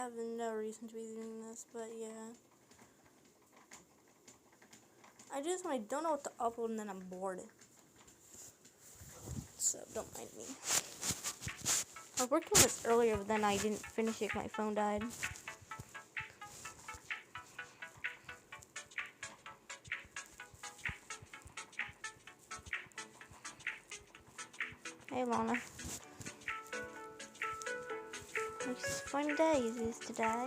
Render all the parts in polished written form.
have no reason to be doing this, but yeah. I do this when I don't know what to upload and then I'm bored. So don't mind me. I was working on this earlier, but then I didn't finish it because my phone died. Hey Lana. Which fun day is this today?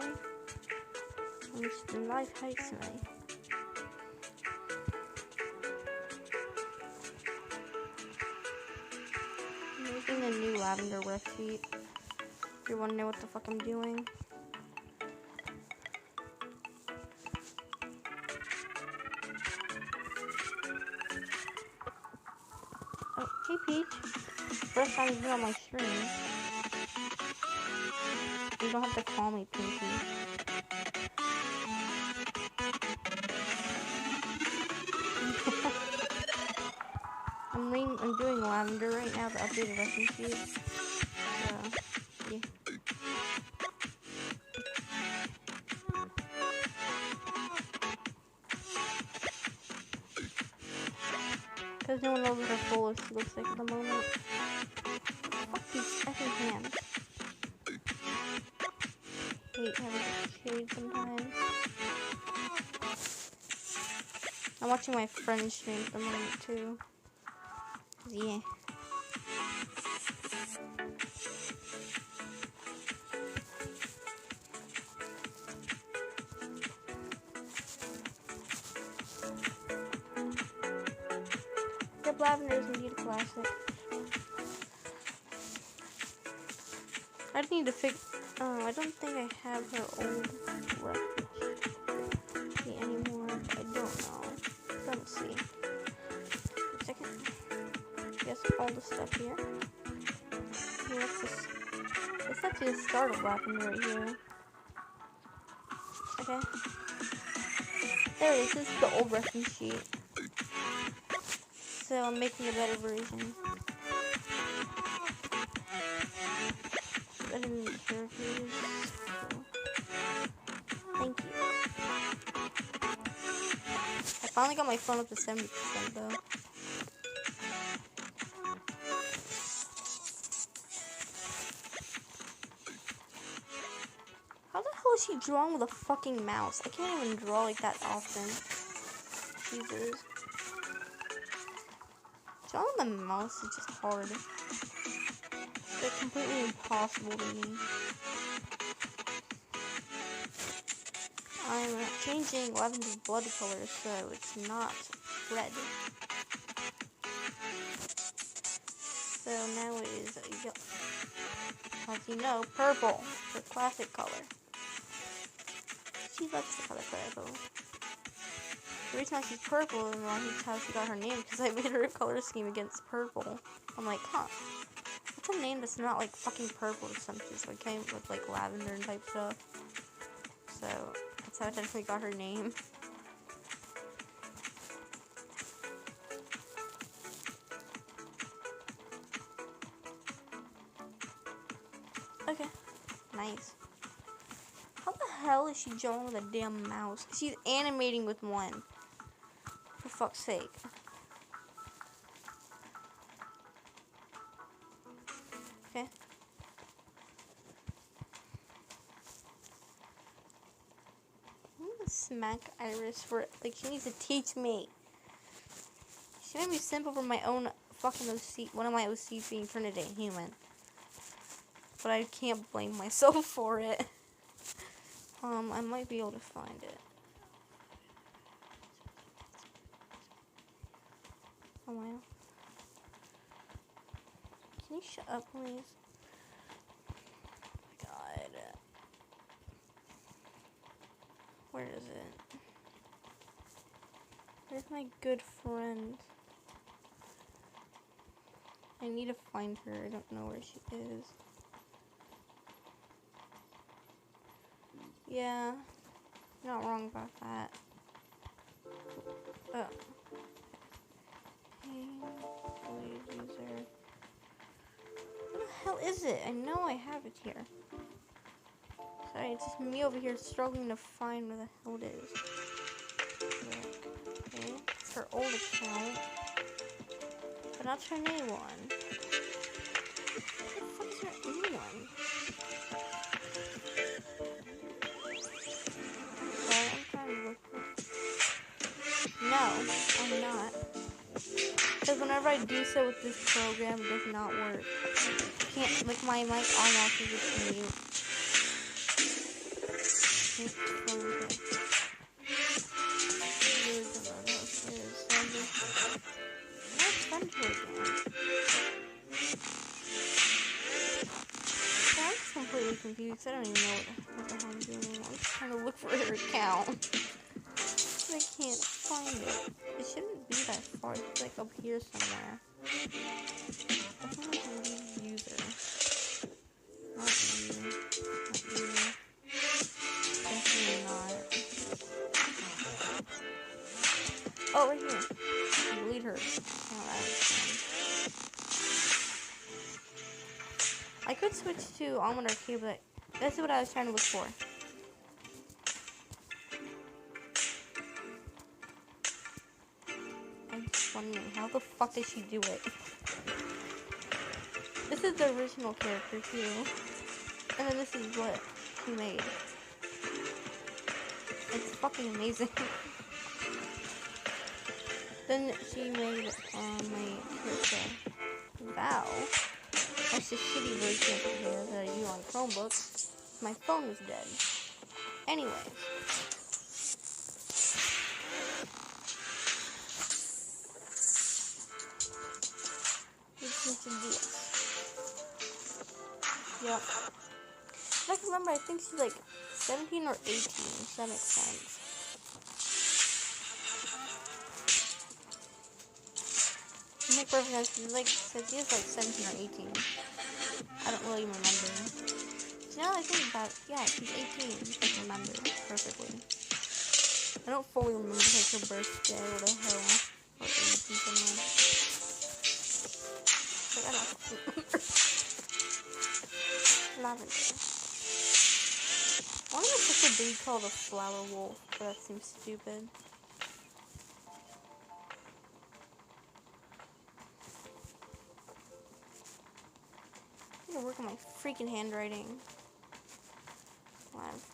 Which the life hates me. I'm making a new lavender ref sheet. If you want to know what the fuck I'm doing. Oh, hey Peach. First time you've been on my stream. You don't have to call me Pinky. I'm doing lavender right now, the updated recipe sheet. So, yeah. Because no one knows what her full looks like at the moment. Fuck these effing hands. Hate having to shade sometimes. I'm watching my friend's stream at the moment too. Yeah. The lavender is indeed a classic. I just need to fix. I don't think I have her old recipe anymore. I don't know. Let's see. A second. Yes, all the stuff here. Okay, what's this? It's actually the start of lavender right here. Okay. There it is. This is the old recipe sheet. So I'm making a better version. I didn't care if you use. Thank you. I finally got my phone up to 70% though. How the hell is she drawing with a fucking mouse? I can't even draw like that often. Jesus. Drawing with a mouse is just hard. It's completely impossible to me. I'm changing Lavender's blood color so it's not red. So now it is, as you know, purple, her classic color. She likes the color purple. The reason why she's purple and that's how she got her name because I made her a color scheme against purple. I'm like, huh, what's a name that's not like fucking purple or something? So I came with like lavender and type stuff. So that's how I technically got her name. Okay, nice. How the hell is she drawing with a damn mouse? She's animating with one. For fuck's sake. Okay. I'm gonna smack Iris for it. Like, she needs to teach me. She made me simple for my own fucking OC. One of my OCs being turned into a human. But I can't blame myself for it. I might be able to find it. Oh wow. Can you shut up, please? Oh my god. Where is it? Where's my good friend? I need to find her. I don't know where she is. Yeah. Not wrong about that. Oh. Hey, user. Where the hell is it? I know I have it here. So Sorry, it's just me over here struggling to find where the hell it is. Okay, it's her old account. But not her new one. What the fuck is her new one? Sorry, I'm trying to look for it. No, I'm not. Because whenever I do so with this program, it does not work. Can't, like, my mic automatically gets mute. I'm completely confused. I don't even know what the hell I'm doing. I'm just trying to look for her account. But I can't find it. It shouldn't be that far. It's like up here somewhere. Definitely leave user. Not you. Not you. Definitely not. Oh, right here. Delete her. Oh, I could switch to Almond Arcade, but that's what I was trying to look for. I'm just wondering, how the fuck did she do it? This is the original character too. And then this is what she made. It's fucking amazing. Then she made my character Val. That's the shitty version of here that I do on Chromebook. My phone was dead. Anyways. Let's do this. Yep. If I can remember, I think she's like 17 or 18, so that makes sense. Make perfect sense. She's like, so she is like 17 or 18. I don't really remember. So now I think about, yeah, she's 18. I can remember perfectly. I don't fully remember like her birthday or the hell. Or age and something. Like, I don't remember. Lavender. I want to pick a breed called a flower wolf, but that seems stupid. I need to work on my freaking handwriting. Left.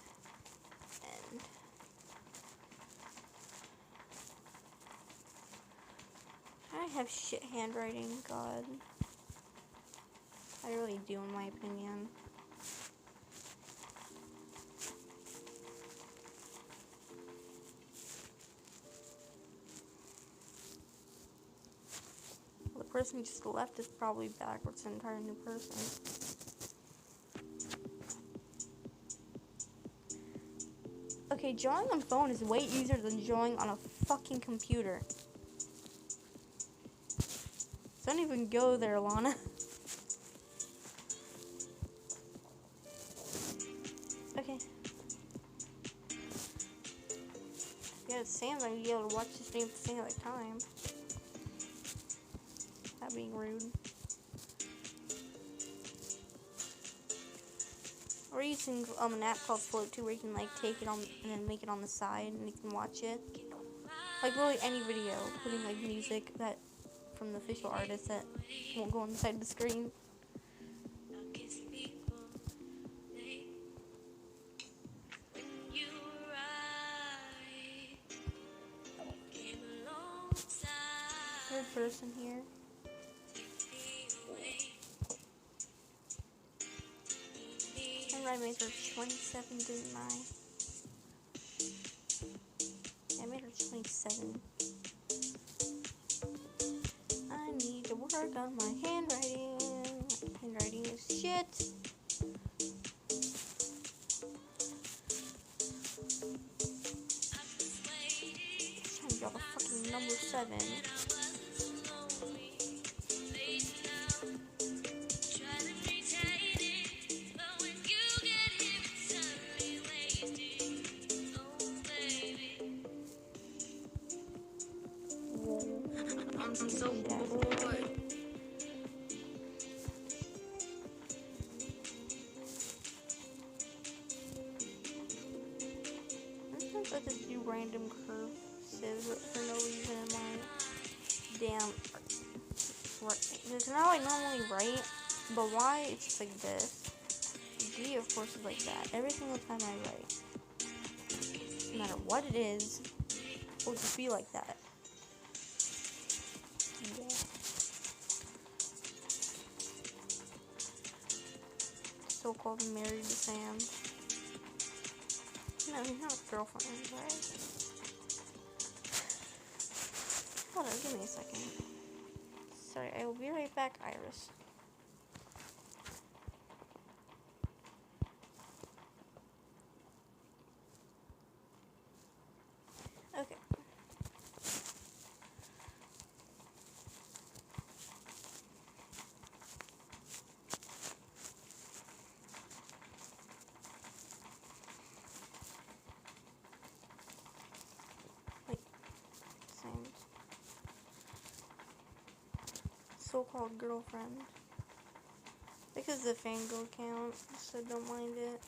And I have shit handwriting, God. I really do, in my opinion. The person who just left is probably backwards, an entire new person. Okay, drawing on phone is way easier than drawing on a fucking computer. So don't even go there, Lana. Okay. Yeah, it's Sam, I'd be able to watch this game at the same time. That being rude. We're using an app called Float too, where you can like take it on and then make it on the side, and you can watch it. Like literally any video, putting like music that from the official artist that won't go on the side of the screen. Third person here. I made her 27, didn't I? Yeah, I made her 27. I need to work on my handwriting. Handwriting is shit. I'm trying to draw the fucking number 7. I'm so bored. just do random cursive for no reason in my damn. Because now I normally write, but why it's just like this? G, of course, is like that. Every single time I write, no matter what it is, it will just be like that. Yeah. So-called married to Sam. No, he's not a girlfriend, right? Hold on, give me a second. Sorry, I will be right back, Iris. Okay. Wait. Same. So-called girlfriend. Because the fangirl account, so don't mind it.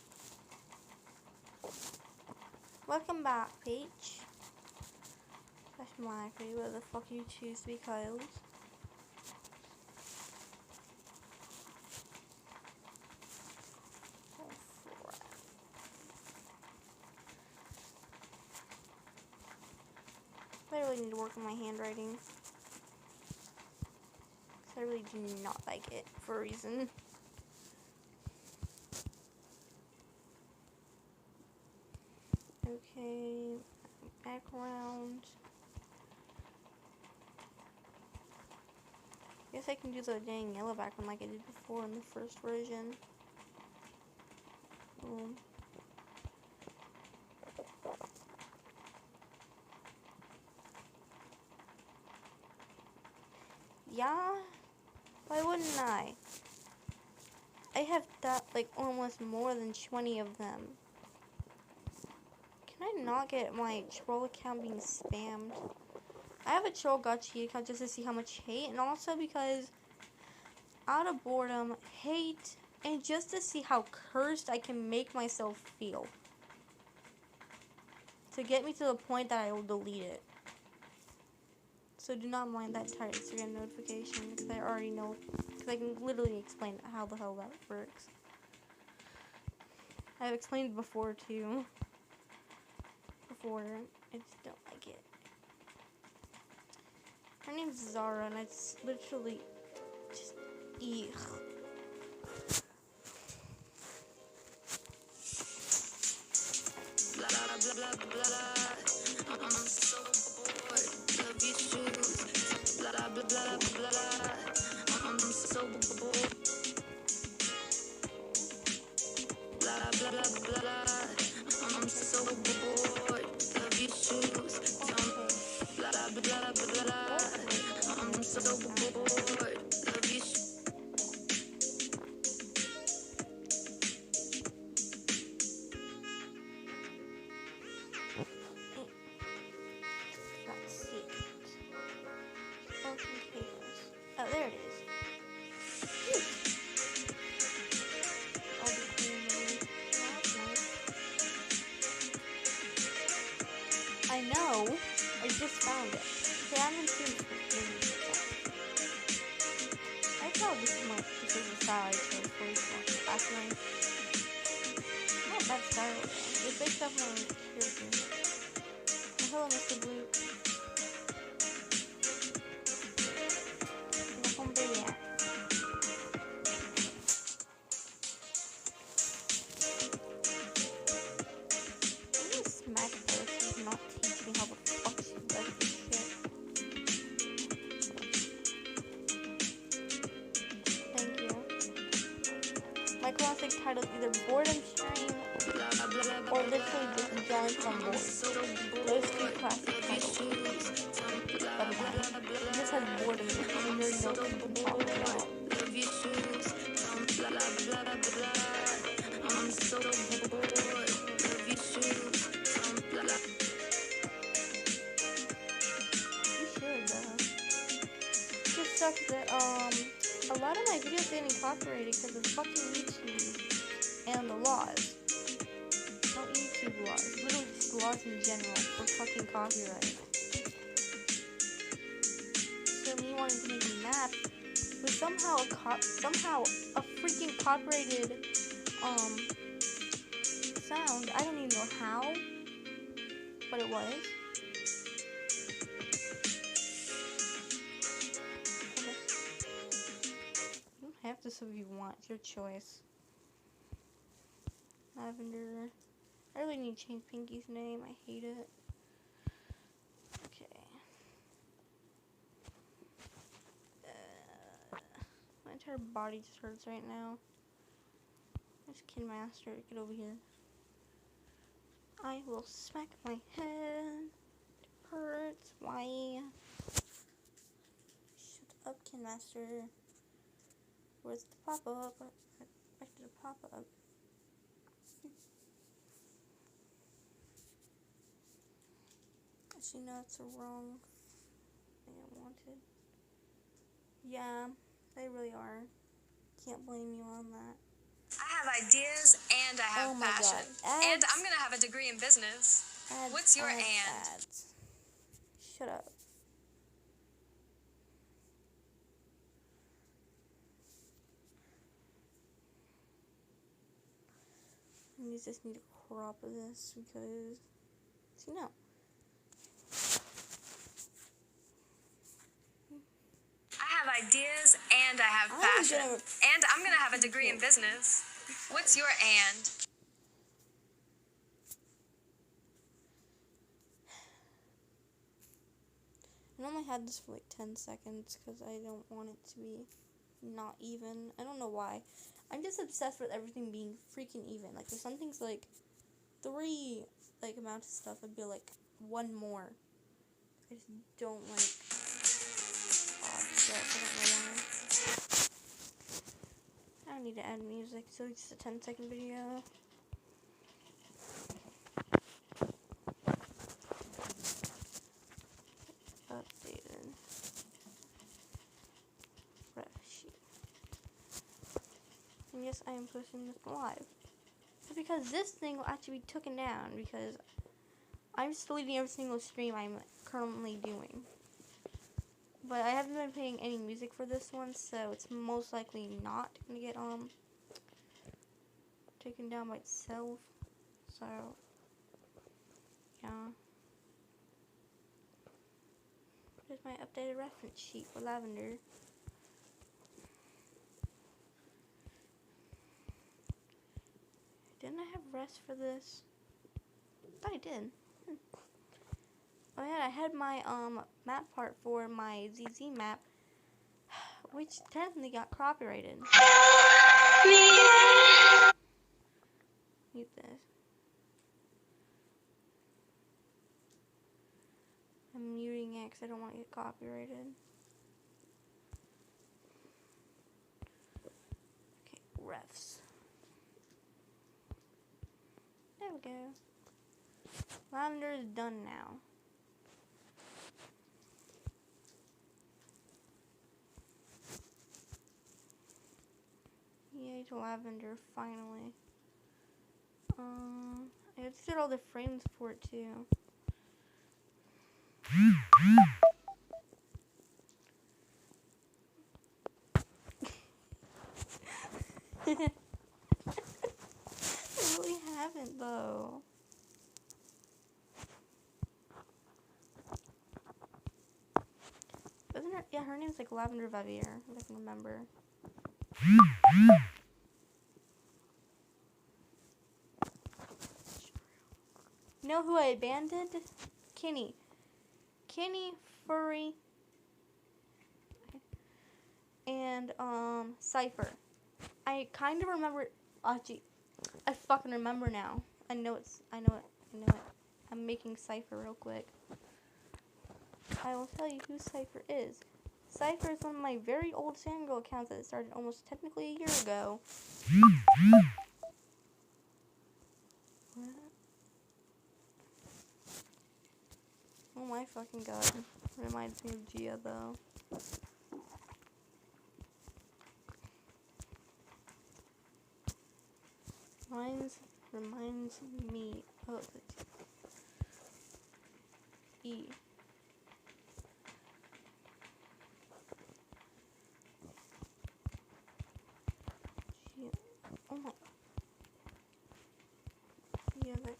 Welcome back, Peach. That's my favorite. Where the fuck you choose to be Kyle's? I really need to work on my handwriting. Because I really do not like it for a reason. Okay, background. Guess I can do the dang yellow background like I did before in the first version. Boom. Yeah? Why wouldn't I? I have that like almost more than 20 of them. Can I not get my troll account being spammed? I have a troll gacha account just to see how much hate, and also because out of boredom, hate, and just to see how cursed I can make myself feel. To get me to the point that I will delete it. So do not mind that entire Instagram notification, because I already know, because I can literally explain how the hell that works. I've explained it before too. I just don't like it. Her name's Zara, and it's literally just eek. Blah blah blah blah blah. I'm so bored. Love you shoes. Blah blah blah blah blah. I'm so bored. Blah blah blah blah blah. I'm so bored. Love you shoes. Blah blah blah blah blah. I'm so bored. Love you shoes. Let's see. Open papers. Oh, there it is. All the cool money. That's nice. I know. I just found it. Okay, I haven't seen it. I thought this is the style I chose for this one. Actually, not bad style. It's based off my character. Oh, hello, Mr. Blue. Welcome back. I'm gonna smack her if she's not teach me how the fuck she does this shit. Thank you. My classic title is either Boredom Stream or literally just John from Bored. Those two classic titles of mine. This has Boredom in it, so you already know what I'm talking about. I'm so bored. Love you shoes. You should, though. It just sucks that, a lot of my videos getting copyrighted because of fucking YouTube and the laws. Not YouTube laws, literally just laws in general for fucking copyright. So me wanting to make a map was somehow a freaking copyrighted sound. I don't even know how, but it was. Okay. You don't have this if you want. It's your choice. Lavender. I really need to change Pinky's name. I hate it. Okay. My entire body just hurts right now. There's Kin Master. Get over here. I will smack my head. It hurts. Why? Shut up, Kin Master. Where's the pop-up? Back to the pop-up. Actually, no, it's the wrong thing I wanted. Yeah, they really are. Can't blame you on that. I have ideas and I have passion. And I'm gonna have a degree in business. What's your Ads. Shut up. I just need to crop this because, see, no. I have ideas and I have passion. And I'm gonna have a degree in business. What's your and? I only had this for like 10 seconds because I don't want it to be not even. I don't know why. I'm just obsessed with everything being freaking even. Like, if something's like 3 like amount of stuff, I'd be like 1 more. I just don't like odd stuff. I don't know why. I don't need to add music, so it's just a 10-second video. Updated. Ref sheet. And yes, I am posting this live. It's because this thing will actually be taken down because I'm just deleting every single stream I'm currently doing. But I haven't been playing any music for this one, so it's most likely not gonna get taken down by itself. So yeah. Here's my updated reference sheet for Lavender. Didn't I have rest for this? I thought I did. Oh yeah, I had my map part for my ZZ map, which technically got copyrighted. Mute this. I'm muting it because I don't want to get copyrighted. Okay, refs. There we go. Lavender is done now. Yay to Lavender, finally. I have to get all the frames for it too. I really haven't though. Isn't her? Yeah, her name's like Lavender Vavier, if I can remember. You know who I abandoned? Kenny. Kenny, Furry, and Cypher. I kind of remember. Gee, I fucking remember now. I know it. I'm making Cypher real quick. I will tell you who Cypher is. Cypher is one of my very old Fangirl accounts that started almost technically a year ago. What? Oh my fucking god. Reminds me of Gia though. Reminds me of it. E. G. Oh my. Yeah, that.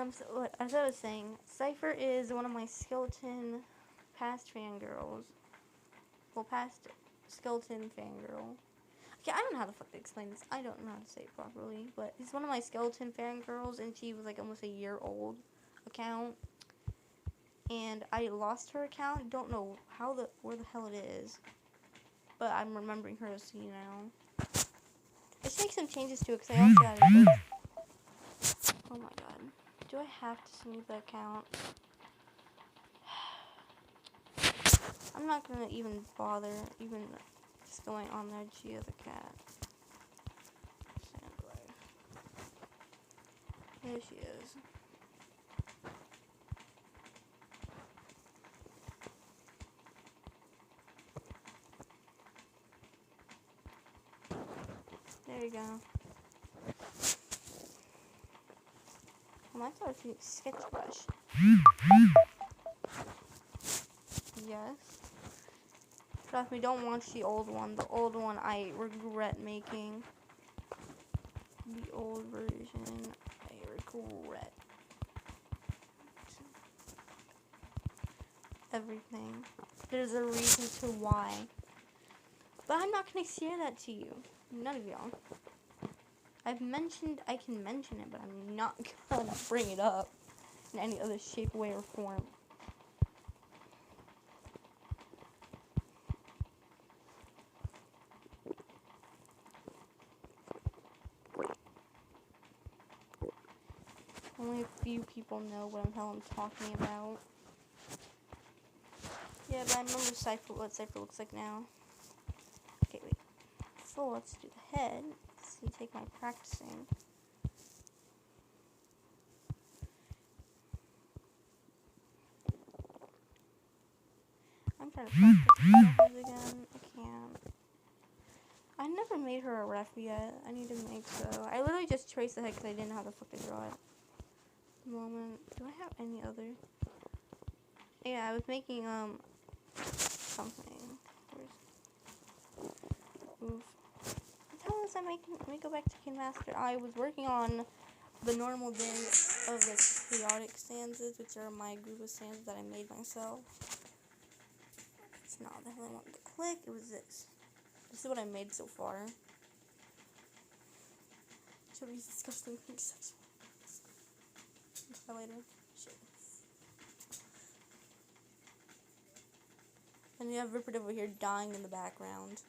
So what, as I was saying, Cypher is one of my skeleton past fangirls. Well, past skeleton fangirl. Okay, I don't know how the fuck to explain this. I don't know how to say it properly, but he's one of my skeleton fangirls, and she was like almost a year old account. And I lost her account. Don't know where the hell it is, but I'm remembering her to see now. I should make some changes to it because I also added. Oh my god. Do I have to smooth the account? I'm not gonna even bother just going on there. Gia the cat. There she is. There you go. I might start using sketch brush. Yes. Trust me, don't watch the old one. The old one I regret making. The old version I regret. Everything. There's a reason to why. But I'm not going to share that to you. None of y'all. I can mention it, but I'm not going to bring it up in any other shape, way, or form. Only a few people know what the hell I'm talking about. Yeah, but I remember what Cypher looks like now. Okay, wait. So let's do the head. Let's take my practicing. I'm trying to practice the again. I can't. I never made her a ref yet. I need to make so. I literally just traced the head because I didn't know how the fuck to draw it. Moment. Do I have any other? Yeah, I was making something. Oof. What the hell was I making? Let me go back to KineMaster. I was working on the normal day of the chaotic stanzas, which are my group of stanzas that I made myself. It's not the hell I wanted to click. It was this. This is what I made so far. Show these disgusting things. Later. Shit. And you have Rupert over here dying in the background.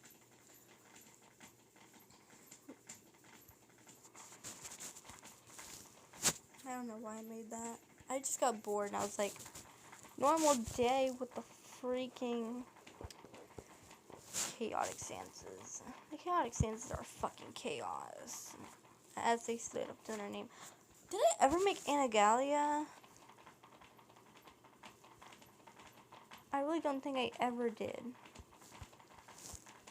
I don't know why I made that. I just got bored and I was like, normal day with the freaking chaotic stanzas. The chaotic stanzas are fucking chaos. As they stood up to their name. Did I ever make Anagalia? I really don't think I ever did.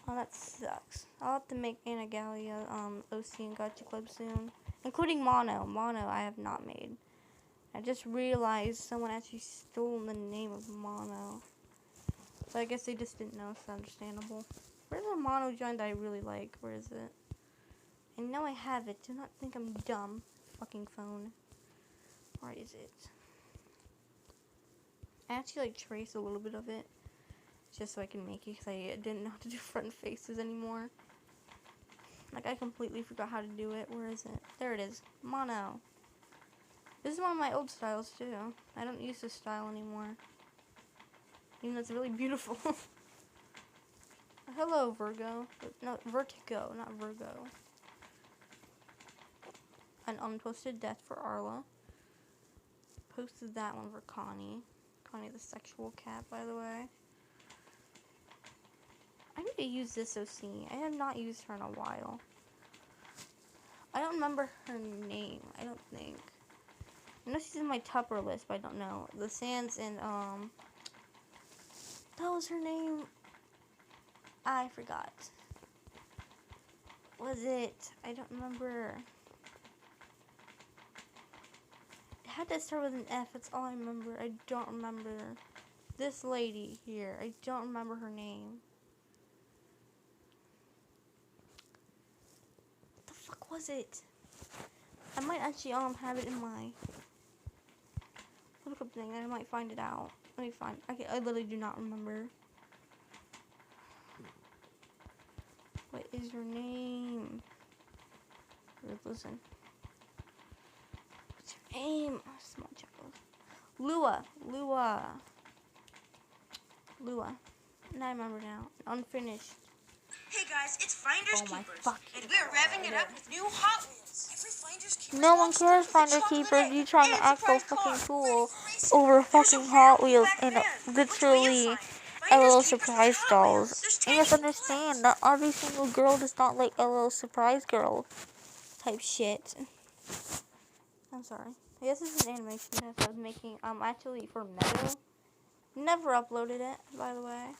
Oh, that sucks. I'll have to make Anagalia, OC and Gacha Club soon. Including Mono. Mono I have not made. I just realized someone actually stole the name of Mono. So I guess they just didn't know, it's understandable. Where's the Mono joint that I really like? Where is it? I know I have it. Do not think I'm dumb. Fucking phone. Where is it? I actually trace a little bit of it just so I can make it because I didn't know how to do front faces anymore. I completely forgot how to do it. Where is it? There it is. Mono. This is one of my old styles too. I don't use this style anymore. Even though it's really beautiful. Hello, Virgo. No, Vertigo, not Virgo. An unposted death for Arla. Posted that one for Connie. Connie the sexual cat, by the way. I need to use this OC. I have not used her in a while. I don't remember her name, I don't think. I know she's in my Tupper list, but I don't know. The Sands and, that was her name. I forgot. was it? I don't remember. It had to start with an F. That's all I remember. I don't remember. This lady here. I don't remember her name. What the fuck was it? I might actually have it in my look up thing. I might find it out. Let me find. I literally do not remember. What is your name? Listen. What's your name? Oh, small child. Lua. Now I remember now. Unfinished. Hey guys, it's Finders Oh my Keepers, fucking and we're revving it up with new Hot Wheels. Every Finders Keepers No one wants to cares, do Finder the chocolate Keepers. egg You trying to and act so surprise car. fucking cool Ready for over racing? There's a fucking rare Hot Wheels black and van. Which will you literally find? LOL Finders Keepers Surprise with Hot dolls. Wheels. There's And you have to 10 understand that every single girl does not like LOL Surprise Girl type shit. I'm sorry. I guess this is an animation that I was making actually for Meadow. Never uploaded it, by the way.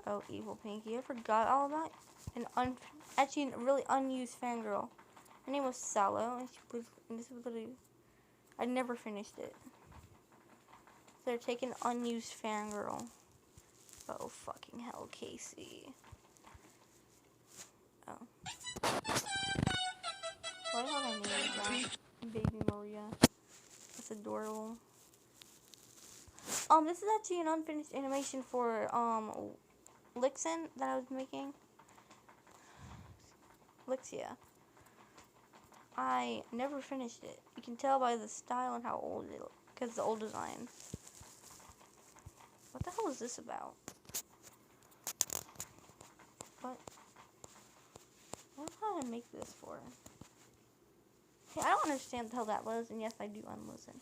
Oh, Evil Pinky. I forgot all about it. Actually a really unused fangirl. Her name was Sallow, and this was literally, I never finished it. So they're taking unused fangirl. Oh, fucking hell, Casey. Oh. Why the hell I named that? Baby Maria. That's adorable. This is actually an unfinished animation for, Lixin that I was making. Lixia. I never finished it. You can tell by the style and how old it looks, because it's the old design. What the hell is this about? What did I make this for? Hey, I don't understand what the hell that was, and yes, I do unlisten.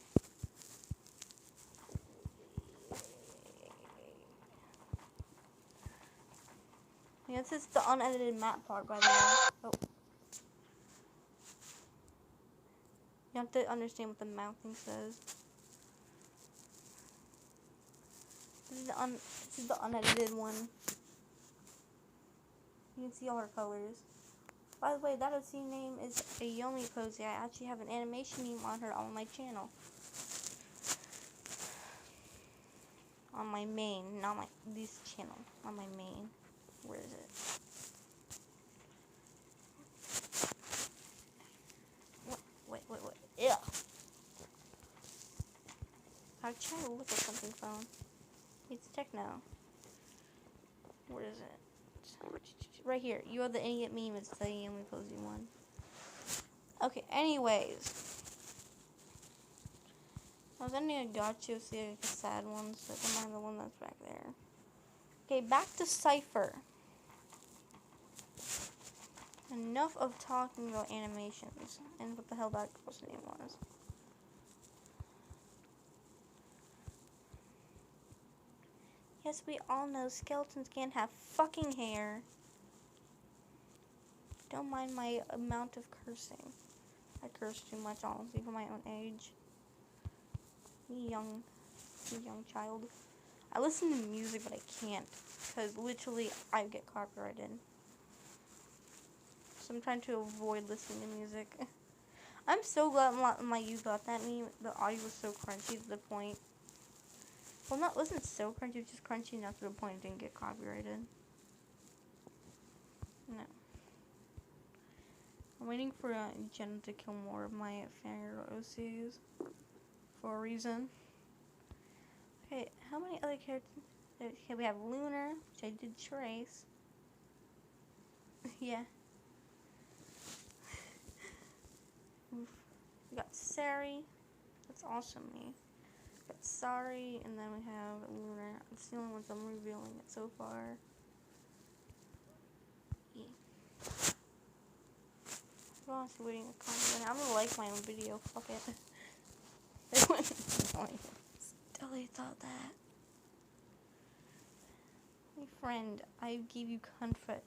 Yeah, this is the unedited map part, by the way. Oh. You have to understand what the mouth thing says. This is the unedited one. You can see all her colors. By the way, that OC name is Ayomi Posey. I actually have an animation name on her on my channel. On my main, not this channel. On my main. Where is it? Wait. Yeah. I'm trying to look at something phone. It's Techno. Where is it? Right here. You are the idiot meme. It's the Ayomi Posey one. Okay, anyways. I was ending a gotcha, see like a sad one, so don't mind the one that's back there. Okay, back to Cypher. Enough of talking about animations and what the hell that girl's name was. Yes, we all know skeletons can't have fucking hair. Don't mind my amount of cursing. I curse too much, honestly, for my own age. Me young child. I listen to music, but I can't, because literally I get copyrighted. So I'm trying to avoid listening to music. I'm so glad my you got that meme. The audio was so crunchy to the point. Well, it wasn't so crunchy, it was just crunchy enough to the point it didn't get copyrighted. No. I'm waiting for Jen to kill more of my fangirl OCs for a reason. Okay, how many other characters? Okay, we have Lunar, which I did trace. Yeah. Oof. We got Sari. That's awesome, me. We got Sari, and then we have Lunar. It's the only ones I'm revealing it so far. Yeah. I'm honestly waiting a comment. I'm gonna like my own video. Fuck it. It went annoying. Still, I thought that. My friend, I gave you comfort.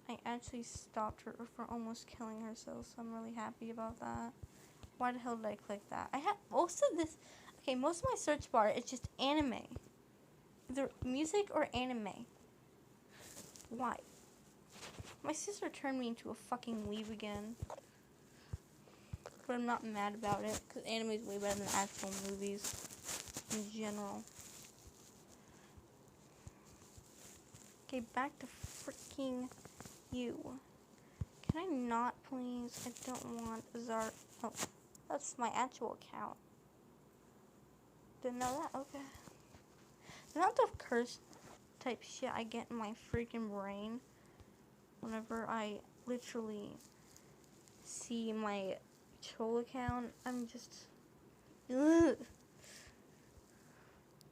I actually stopped her from almost killing herself, so I'm really happy about that. Why the hell did I click that? I have most of this. Okay, most of my search bar is just anime. Either music or anime. Why? My sister turned me into a fucking weeb again. But I'm not mad about it, because anime is way better than actual movies in general. Okay, back to freaking you. Can I not, please? I don't want Zar. Oh, that's my actual account. Didn't know that? Okay. The amount of curse type shit I get in my freaking brain whenever I literally see my troll account, I'm just. Ugh.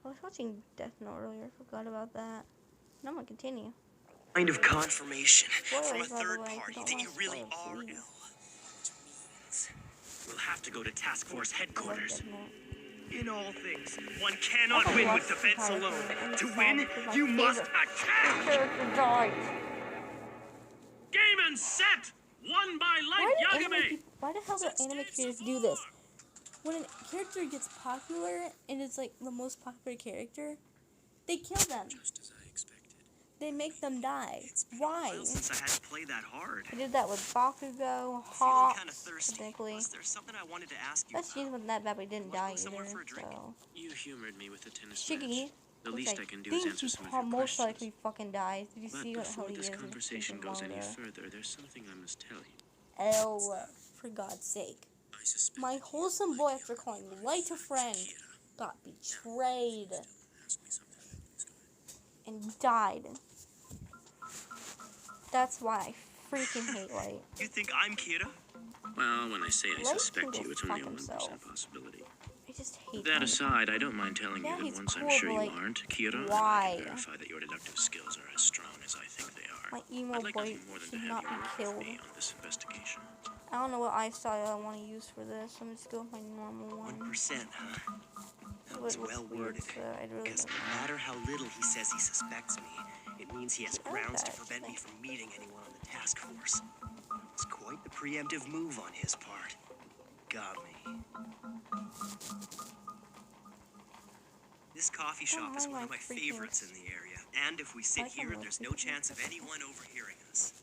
I was watching Death Note earlier, forgot about that. Now I'm gonna continue. Kind of confirmation from a Spoilers, by the third way, party don't that wanna you really spoil, are please. ill. Which means we'll have to go to task force I love headquarters. Death Note. In all things, one cannot I win love with defense Psycho, alone. and To Sonic win, is my you must favorite attack! character dies. Game and set! Won by Why the hell do anime creators do this? When a character gets popular and it's like the most popular character, they kill them. Just as I expected. They make them die. It's been a Why? while since I had to play that hard. I did that with Bakugo, Feeling Hawk, kind of thirsty. particularly. Plus, there's something I wanted to ask you That scene about. wasn't that bad, but he didn't Wanna die go somewhere either. for a drink? So, You humored me with the tennis Shiggy, match. The which least I can do is answer some of your most questions. likely fucking dies. Did you But see what the hell before he this is? in conversation freaking goes any manga? further, there's something I must tell you. L, for God's sake. I suspect My that wholesome you boy, might after be calling already Light a friends with friend, Kira. got betrayed Ask me something. Let's go. and died. That's why I freaking hate Light. You think I'm Kira? Well, when I say I Light suspect can you, go it's only a fuck 1% himself. possibility. I just hate That him. aside, I don't mind telling Yeah, you he's that once cool, I'm sure but, you like, aren't, Kira, and I why? can verify that your deductive skills are as strong as I think they are. My emo I'd like boy nothing more than to should have not you be work killed. with me on this investigation. I don't know what eye style I want to use for this. I'm just going with my normal one. 1%, huh? That But was it looks well weird, worded. so I really Because don't no know. matter how little he says he suspects me, it means he has I like grounds to that, prevent me actually. from meeting anyone on the task force. It's quite the preemptive move on his part. Got me. This coffee shop is mind one of my my freaking- favorites in the area. And if we sit I can here, look there's at no the chance of pictures. anyone overhearing us.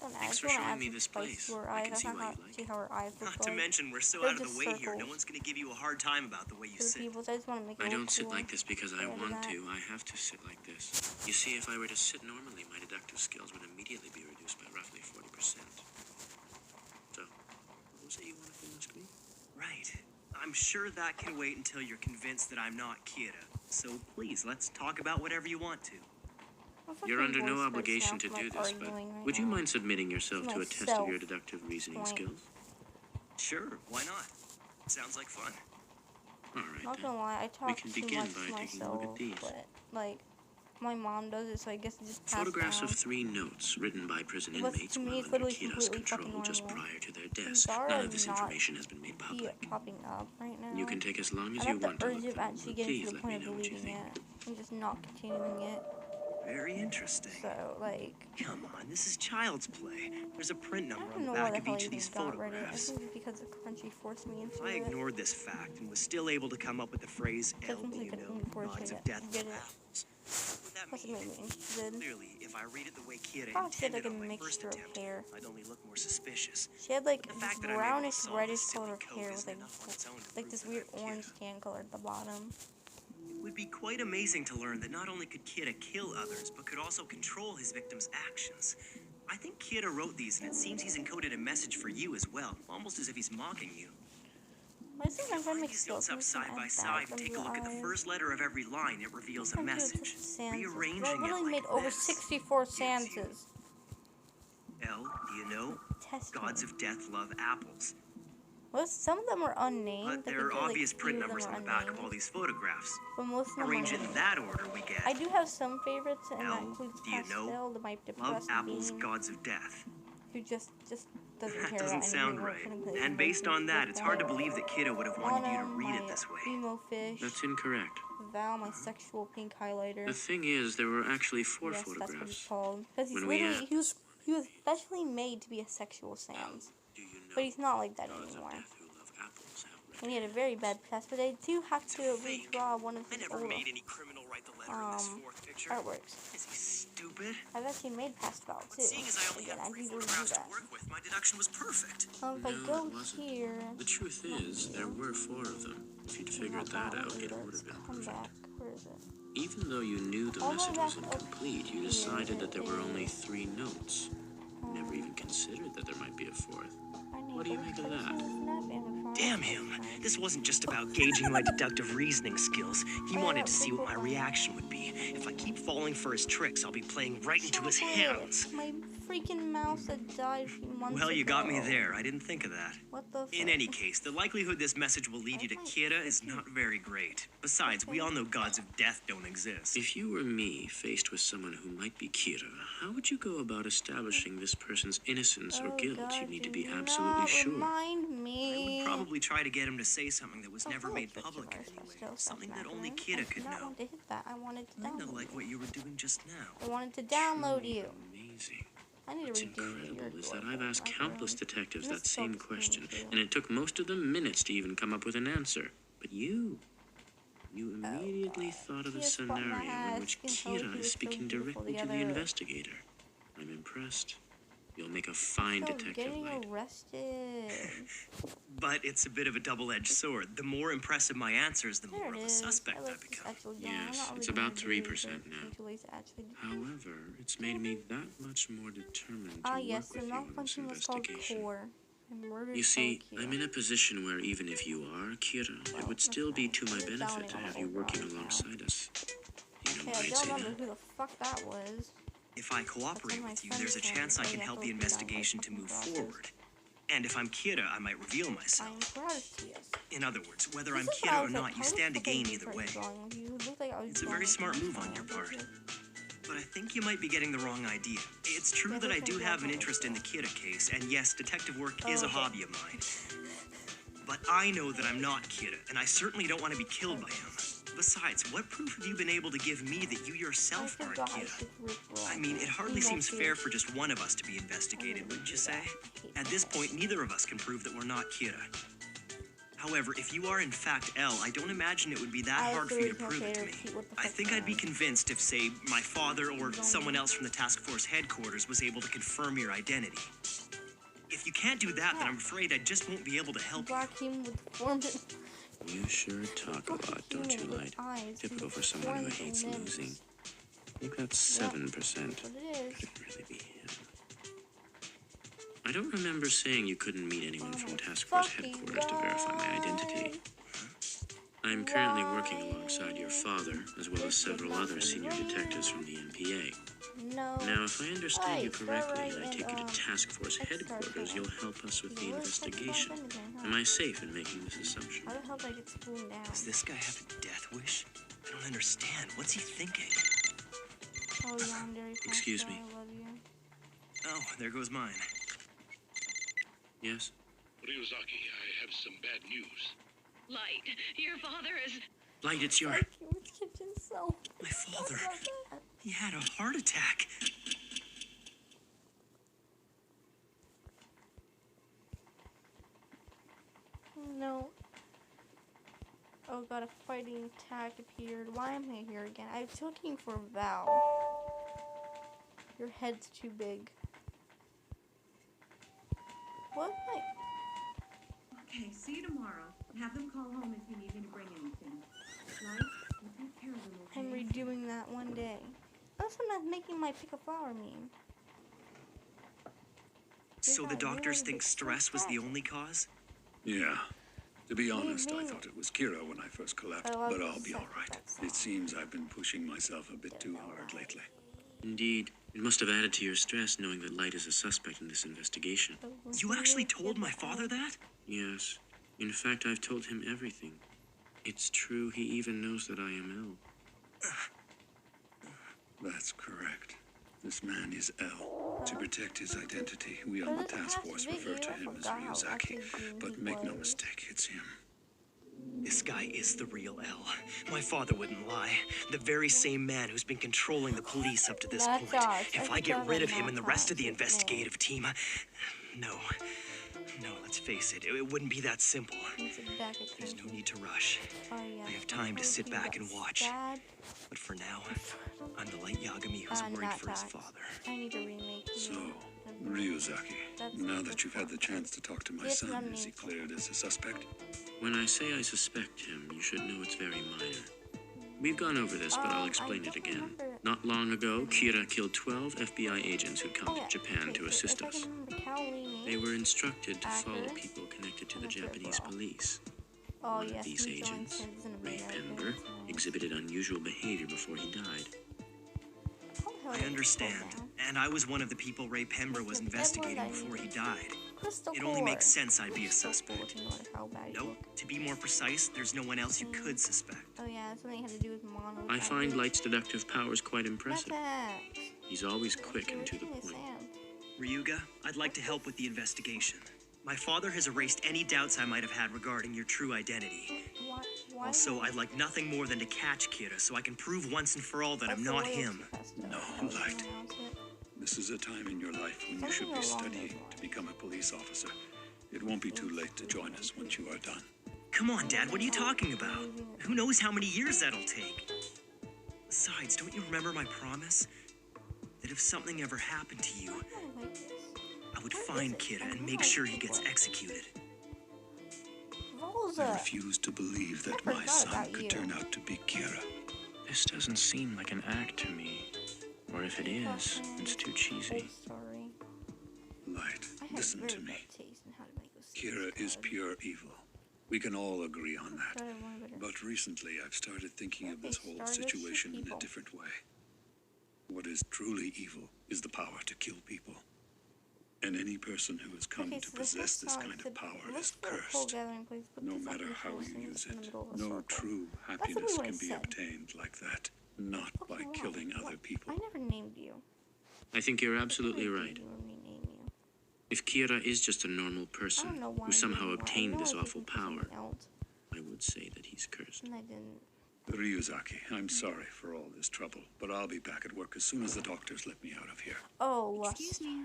Don't Thanks add- for don't showing add me some this spice place. to her I eyes. can see That's why not you like see it. how her eyes look Not to like. mention, we're so They're out of the just way here, no circles. one's gonna give you a hard time about the way you For the sit. people, I just want to make it I look don't sit cool. like this because I Better want that. to. I have to sit like this. You see, if I were to sit normally, my deductive skills would immediately be reduced by roughly 40%. So, what was it you wanted to ask me? Right. I'm sure that can wait until you're convinced that I'm not Kira. So please, let's talk about whatever you want to. My You're fucking under no voice hurts obligation now to from, do like, this, but arguing right would you now. mind submitting yourself to a test of your Myself. deductive reasoning Point. skills? Sure, why not? Sounds like fun. All right, Not then. gonna lie, I talk can too begin much by to taking a look at myself, these. but like my mom does it, so I guess it just passed Photographs down. of 3 notes written by prison But inmates to me, while it's under literally Kira's completely control fucking just normal. prior to their deaths. Zara None is of this not information has been made Be public. popping up right now. You can take as long as I you have the want to urge look of them, actually but getting please to the let me point of know what you deleting think. it and just not continuing it. Very interesting. So like, Come on, this is child's play. There's a print I number don't on the know why back the of hell I each of even these got Reddit. I photographs. think it's because the Crunchy forced me into I it. ignored this fact and was still able to come up with the phrase Because El once I could Dino, only force Gods it, of Death get Love it. Apples. What would that Plus it mean? made me interested. Clearly, if I read it the way Kira Probably said intended like a on my first mixture of attempt, hair. I'd only look more suspicious. She had like The this fact that I'm able to brownish solve reddish this silly color of code hair with isn't like enough on its own to like prove this that weird I'm Kira. orange tan color at the bottom. It would be quite amazing to learn that not only could Kira kill others, but could also control his victims' actions. I think Kira wrote these, and it seems he's encoded a message for you as well, almost as if he's mocking you. Why does my friend Line make these skills? notes up side by side and take a look at the first letter of every line. It reveals a message. Rearranging I it literally made like over this 64 gives you- stanzas. L, do you know? Test Gods me. of Death love apples. Well, some of them are unnamed. But I there are think, like, obvious few print of them numbers are on the back of unnamed, all these photographs. but most of them are Arranged in named. that order, we get I do have some favorites, and that L, includes do you know? Pastel, the my Love depressed apples, bean, gods of death. who just doesn't That care doesn't about sound anything. right. Couldn't play And my based on that, favorite it's hard to one. believe that Kiddo would have wanted you to Autumn, read it my this way. emo fish. That's incorrect. Val, my sexual pink highlighter. The thing is, there were actually 4 Yes, that's what he's photographs. called. Because he's When we literally, asked he was specially made to be a sexual Sans. Do you know But he's not like that gods anymore. of death who love apples? and he had a very bad past, but I do have to redraw one of I his never older made any criminal write the letter in this fourth picture. artworks. Is he stupid? I've actually made past Val too. Seeing as I only Again, had I 3 need to redo photographs to that. work with, my deduction was perfect. If I No, go it wasn't. here, The truth is, there were 4 of them. If you'd figured that out, it would have been come perfect. back. Where is it? Even though you knew the All the way message was back up incomplete, you here, decided that there were it only is. 3 notes. Never even considered that there might be a 4th. I need What do you to make of place that? in the snap in the Damn him. This wasn't just about gauging my deductive reasoning skills. He wanted to see what my reaction would be. If I keep falling for his tricks, I'll be playing right into his hands. My freaking mouse that died a few months Well, you got me ago. there. I didn't think of that. What the In fuck? any case, the likelihood this message will lead you to Kira is not very great. Besides, we all know gods of death don't exist. If you were me, faced with someone who might be Kira, how would you go about establishing this person's innocence or guilt? God, You need to do be not absolutely sure. Remind I me. would probably try to get him to say something that was never Oh, made picture public in bars, any way. still Something that stuff only happening. Kira could I did not know. want to hit that. I wanted to Kinda download like you. what you were doing just now. I wanted to download you. Amazing. I need to What's redo your incredible is that door I've asked thing. countless detectives This that same bugs me question, too. and it took most of them minutes to even come up with an answer. But you immediately thought of a He has fun scenario in mask which and how he Kira was is so speaking beautiful directly to the together. investigator. I'm impressed. You'll make a fine So detective, getting Light. arrested. But it's a bit of a double-edged sword. The more impressive my answers, the There more it of a is. suspect I like this become. actual game. I'm Yes, not it's really about gonna do it 3% until now. it's actually. However, it's made me that much more determined to Ah, work yes, with the you on this malfunction was called investigation. Core. And murdered You see, Tokyo. I'm in a position where even if you are Kira, it would still be to my benefit to have you working alongside us. You know Okay, why I I'd don't say remember that? who the fuck that was. If I cooperate my with you, friend there's a told chance I me. can Oh, help yeah, the open investigation down to my move fucking forward. And if I'm Kira, I might reveal I'm myself. Gracias. In other words, whether This I'm is why Kira I or was like, not, you how the stand to fuck I gain did either start way. drawing with you? It looked like I was It's a drawing very smart with move on your you. part. But I think you might be getting the wrong idea. It's true Yeah, that I this do one's have an also interest in the like Kira case, and yes, detective work is a okay. hobby of mine. But I know that I'm not Kira, and I certainly don't want to be killed by him. Besides, what proof have you been able to give me that you I yourself aren't forgot I Kira? should rip roll. I mean, it hardly Emo seems too. fair for just one of us to be investigated, wouldn't you say? At this point, neither of us can prove that we're not Kira. However, if you are in fact L, I don't imagine it would be that I was hard the for you to original prove it to creator me. of Pete, what the I fuck think I'd be now? convinced if, say, my father or someone else from the task force headquarters was able to confirm your identity. If you can't do that, then I'm afraid I just won't be able to help you. Black human with deformed. You sure talk a lot, don't you, human Light? with eyes Typical and for someone who deformed hates limbs. losing. I think that's 7%. That's what it is. Could it really be him? I don't remember saying you couldn't meet anyone Oh from my Task Force fucking headquarters to verify my identity. I'm currently working alongside your father, as well as several other senior detectives from the NPA. No. Now, if I understand you Right, correctly, and I right, take you and, to Task Force let's start headquarters, there. you'll help us with the You really think investigation. about anything, huh? Am I safe in making this assumption? How the hell did I get spooned down? Does this guy have a death wish? I don't understand. What's he thinking? Oh, yonder. Excuse me. I love you. Oh, there goes mine. Yes? Ryuzaki, I have some bad news. Light, your father is... Light, it's your... Human's kitchen so. My father. Love that. He had a heart attack. No. Oh god, a fighting attack appeared. Why am I here again? I'm looking for Val. Your head's too big. What? Okay, see you tomorrow. Have them call home if you need me to bring anything. Light, you take care of them, okay? I'm redoing that one day. Also, I'm not making my pick a flower meme. So the doctors think stress was the only cause? Yeah. To be honest, I mean? thought it was Kira when I first collapsed, I love but the I'll be sound all right. of that sound. It seems I've been pushing myself a bit too hard lately. Indeed. It must have added to your stress knowing that Light is a suspect in this investigation. You actually told my father that? Yes. In fact, I've told him everything. It's true, he even knows that I am ill. That's correct. This man is L. To protect his identity, we on the task force refer to him as Ryuzaki. But make no mistake, it's him. This guy is the real L. My father wouldn't lie. The very same man who's been controlling the police up to this That's point. us. If I I get forgot rid of about him and the that. rest of the Yeah. investigative team, no. No, let's face it, it wouldn't be that simple. Needs it back at There's no country. need to rush. Oh yeah. I have time to sit back and watch. Dad, But for now, I'm the light Yagami who's worried not for his tax. father. I need to remake you. So, Ryuzaki, That's now the that you've had the chance to talk to my Yes, son, I'm is he in. cleared as a suspect? When I say I suspect him, you should know it's very minor. We've gone over this, but I'll I explain it don't again. remember. Not long ago, Kira killed 12 FBI agents who'd come Oh, yeah. to Japan Okay, to so assist if I us. can remember Cowley, They were instructed to follow Hacker. people connected to the And a Japanese Purple. police. Oh One yes, of these he joined agents, Citizen Ray America. Pember, exhibited unusual behavior before he died. I understand. And I was one of the people Ray Pember was investigating before he died. It only makes sense I'd be a suspect. Nope. To be more precise, there's no one else you could suspect. Oh yeah, something had to do with Mono. I find Light's deductive powers quite impressive. That's He's always quick and to the point. Ryuga, I'd like to help with the investigation. My father has erased any doubts I might have had regarding your true identity. Why Also, I'd like nothing more than to catch Kira so I can prove once and for all that I'm not him. No, Light. This is a time in your life when you should be studying to become a police officer. It won't be too late to join us once you are done. Come on, Dad, what are you talking about? Who knows how many years that'll take? Besides, don't you remember my promise? That if something ever happened to you, I would find Kira and make sure he gets executed. I refuse to believe that my son could turn out to be Kira. This doesn't seem like an act to me. Or if it is, it's too cheesy. Light, listen to me. Kira is pure evil. We can all agree on that. But recently, I've started thinking of this whole situation in a different way. What is truly evil is the power to kill people. And any person who has come to possess this kind of power is cursed. No matter how you use it, no true happiness can be obtained like that. Not by killing other people. I never named you. I think you're absolutely right. If Kira is just a normal person who somehow obtained this awful power, I would say that he's cursed. And I didn't. Ryuzaki, I'm sorry for all this trouble, but I'll be back at work as soon as the doctors let me out of here. Oh, Excuse me.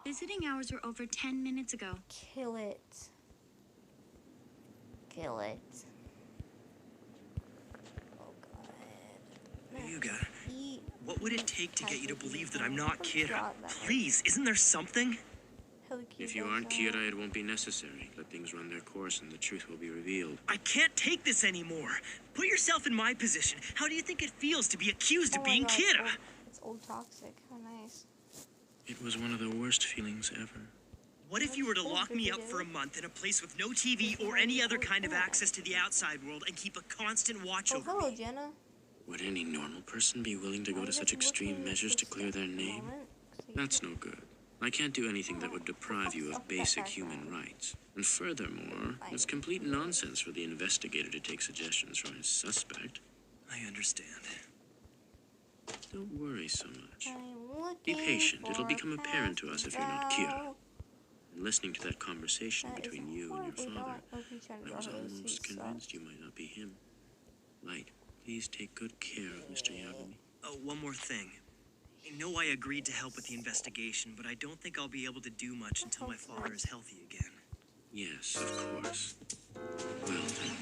Visiting hours were over 10 minutes ago. Kill it. Kill it. Oh god. Ryuga, what would it take to get you to believe that I'm not Kira? Please, isn't there something? If you aren't Kira, it won't be necessary. Let things run their course and the truth will be revealed. I can't take this anymore. Put yourself in my position. How do you think it feels to be accused of being Kira? It's old toxic. How nice. It was one of the worst feelings ever. What if you were to lock me up for a month in a place with no TV or any other kind of access to the outside world and keep a constant watch over hello, me? Jenna. Would any normal person be willing to go to such extreme measures to clear their name? That's no good. I can't do anything that would deprive you of basic human rights. And furthermore, it's complete nonsense for the investigator to take suggestions from his suspect. I understand. Don't worry so much. Be patient. It'll become apparent to us if you're not Kira. And listening to that conversation between you and your father, I was almost convinced you might not be him. Light, please take good care of Mr. Yagami. Oh, one more thing. I know I agreed to help with the investigation, but I don't think I'll be able to do much until my father is healthy again. Yes, of course. Well then.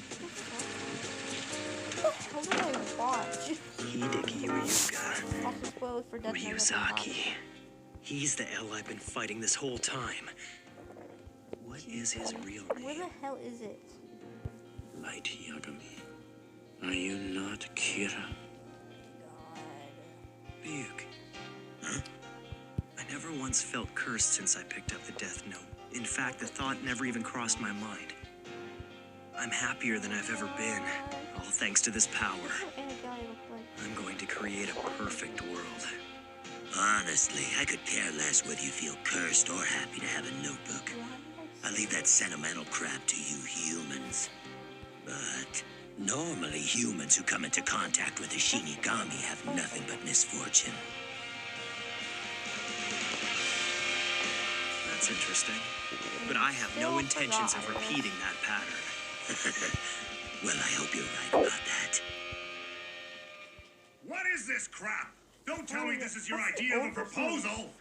How did I watch? Hideki Ryuga. Also spoiled for Death Note. Ryuzaki. He's the L I've been fighting this whole time. What is his real name? Where the hell is it? Light Yagami. Are you not Kira? Ryuk. Huh? I never once felt cursed since I picked up the Death Note. In fact, the thought never even crossed my mind. I'm happier than I've ever been, all thanks to this power. I'm going to create a perfect world. Honestly, I could care less whether you feel cursed or happy to have a notebook. I leave that sentimental crap to you humans. But normally humans who come into contact with a Shinigami have nothing but misfortune. That's interesting. But I have no intentions of repeating that pattern. Well, I hope you're right about that. What is this crap? Don't tell me this is your idea of a proposal.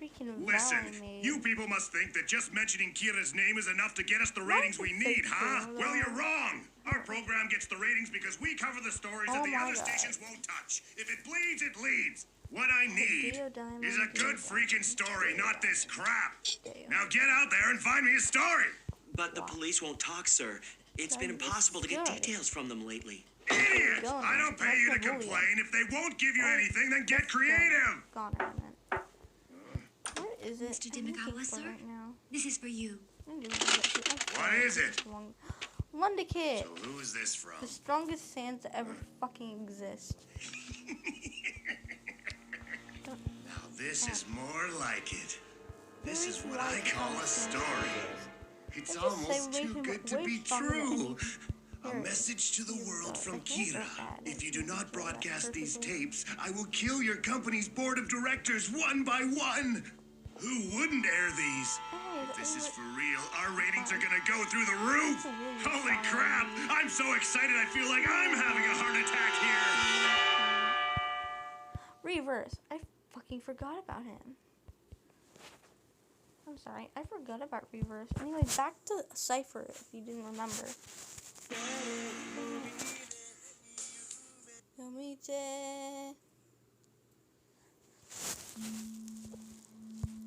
Listen, you people must think that just mentioning Kira's name is enough to get us the ratings we need, huh? Well, you're wrong. Our program gets the ratings because we cover the stories that the other stations won't touch. If it bleeds, it leads. What I need is a good freaking story, not this crap. Now get out there and find me a story. But the police won't talk, sir. It's been impossible to get details from them lately. Idiot! I don't pay you to complain. If they won't give you anything, then get creative. What is it? Mr. Dimikawa, sir? Right now? This is for you. What is it? Wonder Kid. So who is this from? The strongest Sans to ever fucking exist. Now this is more like it. This is what I call a story. It's almost too good to be true. A message to the world from Kira. If you do not broadcast these tapes, I will kill your company's board of directors one by one. Who wouldn't air these? If this is for real, our ratings are gonna go through the roof. Holy crap! I'm so excited I feel like I'm having a heart attack here. Reverse. I fucking forgot about him. I'm sorry, I forgot about Reverse. Anyway, back to Cypher, if you didn't remember.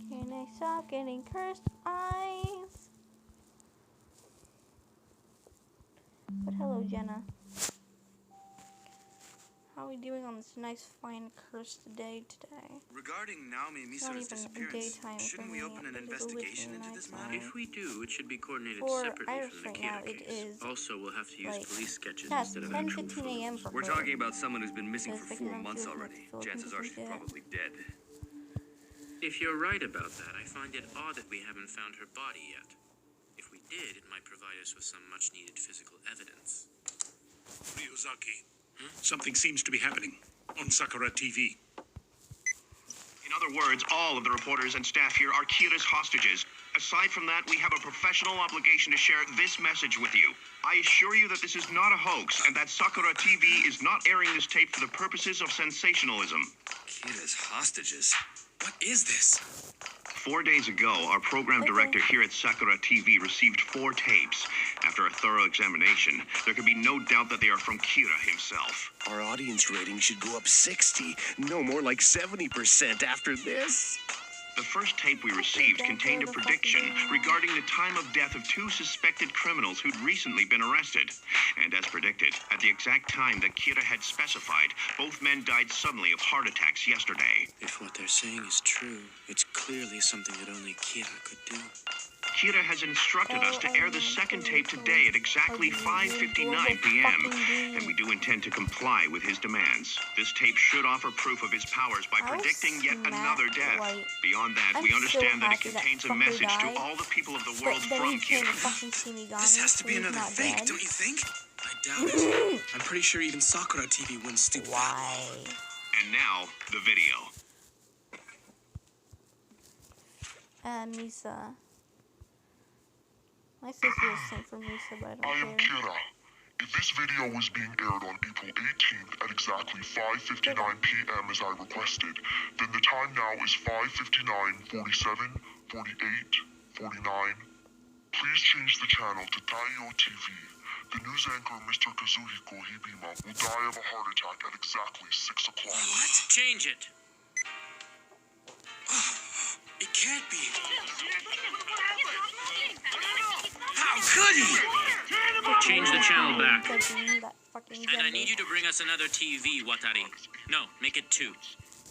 Can I stop getting cursed eyes? But hello, Jenna. How are we doing on this nice, fine, cursed day today? Regarding Naomi Misara's disappearance, shouldn't we open an investigation into this matter? If we do, it should be coordinated For separately Iris from the right now, Kira it case. is Also, we'll have to use like, police sketches yeah, instead of 10, actual 15 a.m. for We're her. talking about someone who's been missing So for it's 4 months like already. Philippines Chances are she's dead. probably dead. If you're right about that, I find it odd that we haven't found her body yet. If we did, it might provide us with some much-needed physical evidence. Ryuzaki, something seems to be happening on Sakura TV. In other words, all of the reporters and staff here are Kira's hostages. Aside from that, we have a professional obligation to share this message with you. I assure you that this is not a hoax, and that Sakura TV is not airing this tape for the purposes of sensationalism. Kira's hostages? What is this? 4 days ago, our program director here at Sakura TV received 4 tapes. After a thorough examination, there can be no doubt that they are from Kira himself. Our audience rating should go up 60, no more like 70% after this. The first tape we received contained a prediction regarding the time of death of 2 suspected criminals who'd recently been arrested. And as predicted, at the exact time that Kira had specified, both men died suddenly of heart attacks yesterday. If what they're saying is true, it's clearly something that only Kira could do. Kira has instructed us to air the second tape today at exactly 5:59 p.m., and we do intend to comply with his demands. This tape should offer proof of his powers by predicting yet another death. Beyond that, we understand that it contains a message to all the people of the world from Kira. This has to be another fake, don't you think? I doubt it. I'm pretty sure even Sakura TV wouldn't stoop that low. And now, the video. Misa. My sister is sent for Misa, but I don't I am Kira. If this video was being aired on April 18th at exactly 5:59 p.m. as I requested, then the time now is 5:59, 47, 48, 49. Please change the channel to Taiyo TV. The news anchor, Mr. Kazuhiko Hibima, will die of a heart attack at exactly 6 o'clock. What? Change it. It can't be. How could he? Change the channel back. And I need you to bring us another TV, Watari. No, make it 2.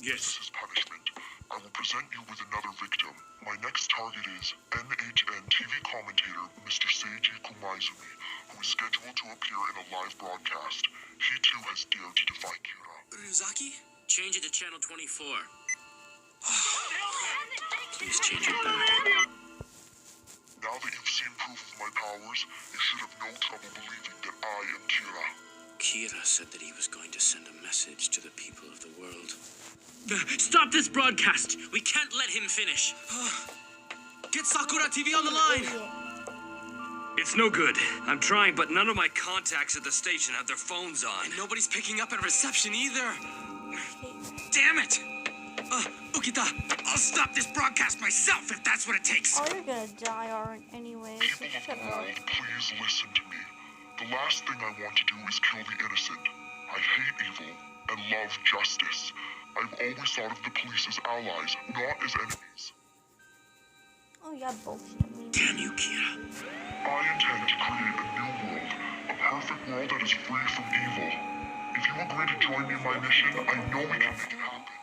Yes. This is punishment. I will present you with another victim. My next target is NHN TV commentator Mr. Seiji Kumaizumi, who is scheduled to appear in a live broadcast. He too has dared to defy Kira. Ryuzaki? Change it to channel 24. Please change it back. Now that you've seen proof of my powers, you should have no trouble believing that I am Kira. Kira said that he was going to send a message to the people of the world. Stop this broadcast! We can't let him finish! Get Sakura TV on the line! It's no good. I'm trying, but none of my contacts at the station have their phones on. And nobody's picking up at reception either. Damn it! Ukita, I'll stop this broadcast myself if that's what it takes. Oh, you're gonna die anyway. People of the world, please listen to me. The last thing I want to do is kill the innocent. I hate evil and love justice. I've always thought of the police as allies, not as enemies. Oh, yeah, bullshit. Damn you, Kira. I intend to create a new world, a perfect world that is free from evil. If you agree to join me in my mission, I know we can make it happen.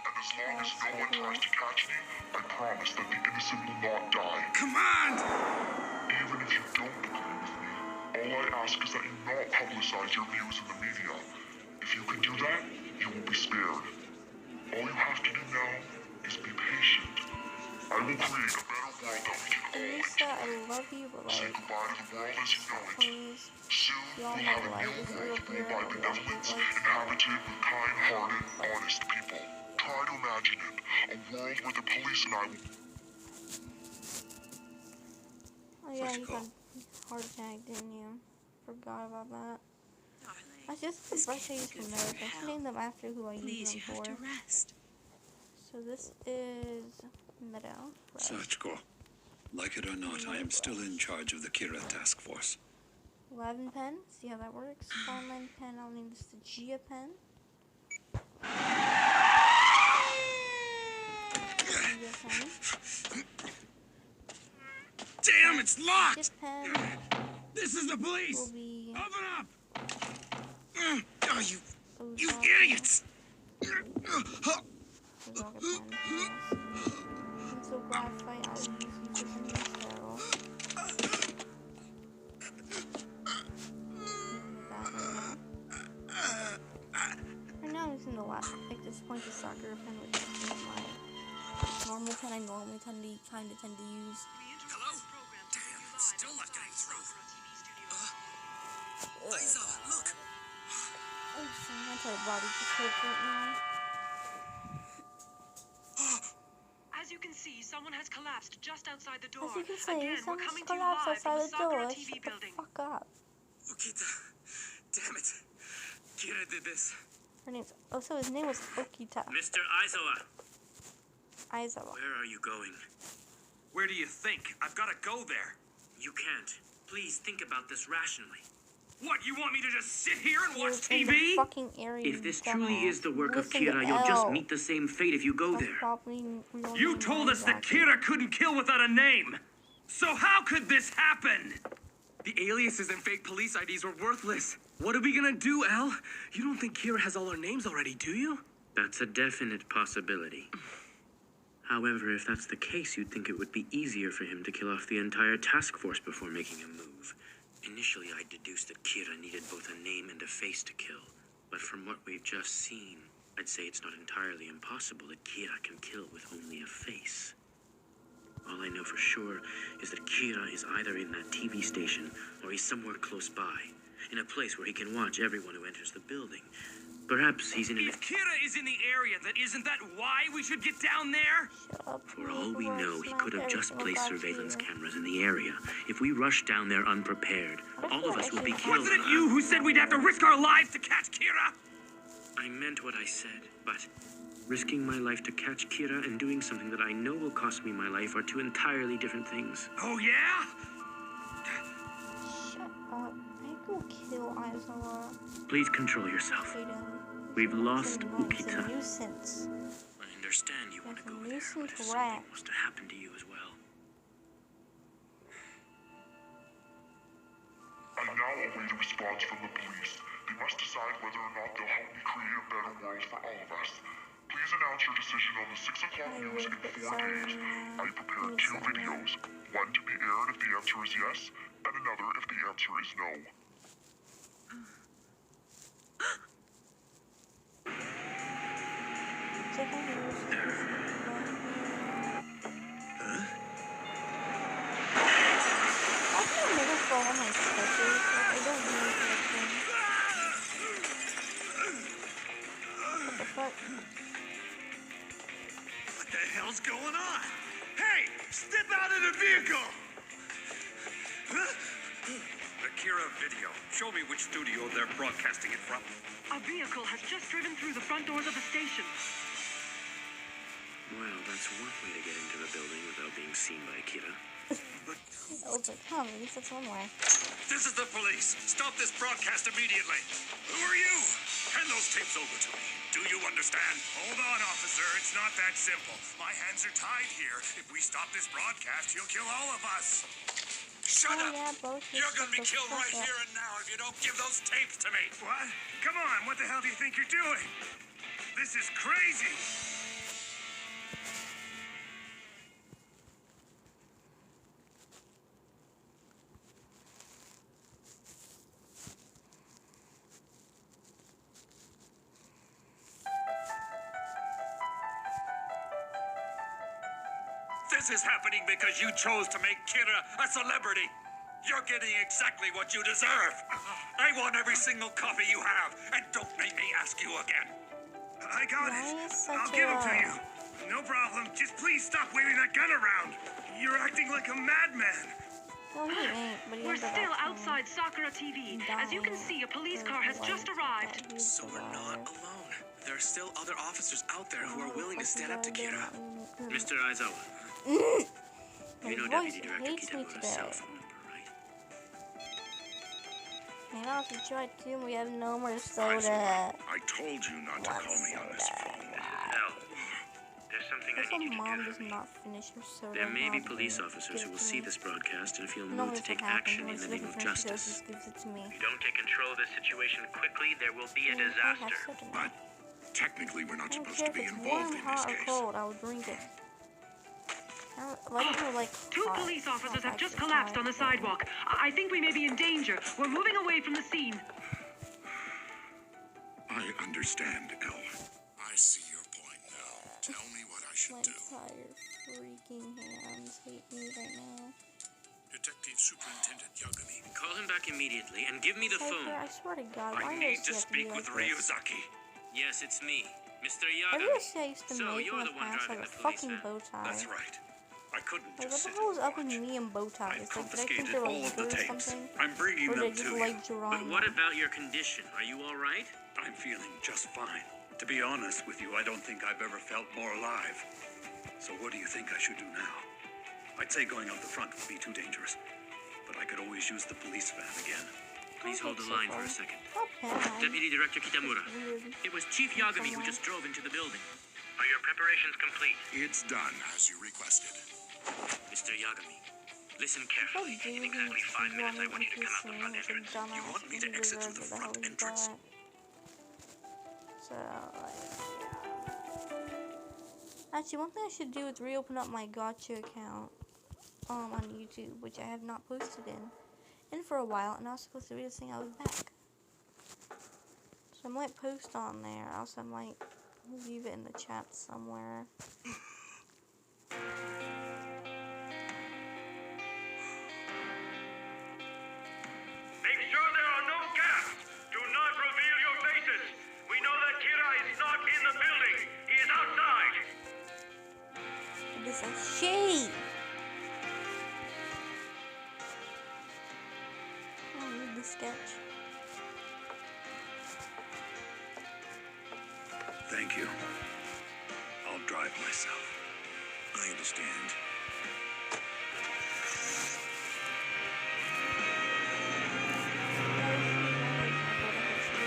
And as long as no one tries to catch me, I promise that the innocent will not die. Come on! Even if you don't agree with me, all I ask is that you not publicize your views in the media. If you can do that, you will be spared. All you have to do now is be patient. I will create a better world that we can all Lisa, I love you, but say like, goodbye to the world as you know it. please, Soon we'll have a new world ruled by benevolence, inhabited with kind-hearted, honest people. Try to imagine it. A world where the police and I will... Oh yeah, you got a heart attack, didn't you? Forgot about that. I just the brush I use for notes. I should name them after who I use them for. So this is Meadow. Sachiko, like it or not, I am still in charge of the Kira task force. 11 pen. See how that works. Farmland pen. I'll name this the Gia pen. Damn, it's locked! This pen This is the police! will be Open up! Oh, you idiots! Pencil graphite. I'll use these for sterile. Right now I'm using the last, like this pointed soccer pen, which is my normal pen I normally tend to use. Hello? Damn, it's still not getting through. Liza, look! Oh, so my entire body just hurts right now. As you can see, someone has collapsed just outside the door. As you can see, Again, we're someone's coming to you collapsed live from outside the door. Sakura TV Shut building. the fuck up. Ukita, damn it. Kira did this. Her name's, oh, so his name was Okita. Mr. Aizawa, Aizawa. where are you going? Where do you think? I've got to go there. You can't. Please think about this rationally. What, you want me to just sit here and You're watch in the TV? fucking area, If this you truly dumbass. is the work of Listen to Kira, you'll just L. meet the same fate if you go That's there. probably real You name, told not us that exactly. Kira couldn't kill without a name. So how could this happen? The aliases and fake police IDs were worthless. What are we gonna do, Al? You don't think Kira has all our names already, do you? That's a definite possibility. However, if that's the case, you'd think it would be easier for him to kill off the entire task force before making a move. Initially, I deduced that Kira needed both a name and a face to kill. But from what we've just seen, I'd say it's not entirely impossible that Kira can kill with only a face. All I know for sure is that Kira is either in that TV station or he's somewhere close by, in a place where he can watch everyone who enters the building. Perhaps he's in an... If Kira is in the area, then isn't that why we should get down there? For all we know, he could have just placed surveillance cameras in the area. If we rush down there unprepared, all of us will be killed. Wasn't it you who said we'd have to risk our lives to catch Kira? I meant what I said, but risking my life to catch Kira and doing something that I know will cost me my life are two entirely different things. Oh, yeah? Shut up. I go kill Aizawa. Please control yourself. We've lost It's a Ukita. nuisance. I understand you want to go there, but Nuisance if something rat. was to happen to you as well. I now await a response from the police. They must decide whether or not they'll help me create a better world for all of us. Please announce your decision on the 6 o'clock news in 4 days. I prepared 2 videos. One to be aired if the answer is yes, and another if the answer is no. What the hell's going on? Hey, step out of the vehicle! Akira Video. Show me which studio they're broadcasting it from. A vehicle has just driven through the front doors of the station. Well, that's one way to get into the building without being seen by Kira. I was like, huh, at least that's one way. This is the police. Stop this broadcast immediately. Who are you? Hand those tapes over to me. Do you understand? Hold on, officer. It's not that simple. My hands are tied here. If we stop this broadcast, you'll kill all of us. Shut up! Yeah, You're gonna be killed right here and now if you don't give those tapes to me. What? Come on, what the hell do you think you're doing? This is crazy. This is happening because you chose to make Kira a celebrity. You're getting exactly what you deserve. I want every single copy you have, and don't make me ask you again. I got it. I'll give them to you. No problem. Just please stop waving that gun around. You're acting like a madman. Well, he ain't, but he We're ended up still acting outside Sakura TV. As you can see, a police car has just arrived. So we're not alone. There are still other officers out there who are willing to stand up to Kira. Mr. Aizawa, you know voice Deputy Director hates me Kitamura's today. cell phone number, right? And also tried to, we have no more soda. I told you not to call me on this phone. Al, there's something I need you to Mom do does for me. not finish her soda. There may be Mom police gives officers who it will to see me. this broadcast and feel No, moved to it's take what happens action when in the she name of doesn't finish her soda, justice. she just gives it to me. If you don't take control of this situation quickly, there will be a I have disaster. soda now. But technically, we're not I don't supposed care to be if it's involved warm, in this hot, or case. cold, I will drink it. I don't like her like Two hot. police I officers don't have just like collapsed hot. on the sidewalk. I think we may be in danger. We're moving away from the scene. I understand, Elle. I see your point now. Tell me what I should My do. entire freaking hands hate me right now. Detective Superintendent Yagami. Call him back immediately and give me the Piper, phone. I swear to God, I why need does to she have to speak be with like this? Ryuzaki. Yes, it's me, Mr. Every Yagami. day I used to So, make you're in the the one past driving had a the police fucking van? bow tie. That's right. I couldn't Like, just what the sit hell is and up with watch. me and bow ties? I've Like, did I think confiscated they were all of the good or tapes. something? I'm bringing Or did them I to just you. like drawing But what them? about your condition? Are you all right? I'm feeling just fine. To be honest with you, I don't think I've ever felt more alive. So what do you think I should do now? I'd say going out the front would be too dangerous. But I could always use the police van again. Please hold the line for a second. How bad? Deputy Director Kitamura, Weird. it was Chief Yagami who just drove into the building. Are your preparations complete? It's done, as you requested. Mr. Yagami, listen carefully. In exactly 5 minutes, I want you to come out the front entrance. You want me to exit through the front entrance? So, like, yeah. Actually, one thing I should do is reopen up my Gotcha account on YouTube, which I have not posted in for a while, and I was supposed to be this thing I was back. So I might post on there. Also, I might leave it in the chat somewhere. Make sure there are no gaps. Do not reveal your faces. We know that Kira is not in the building. He is outside. This is she. I don't need the sketch. Thank you. I'll drive myself. I understand.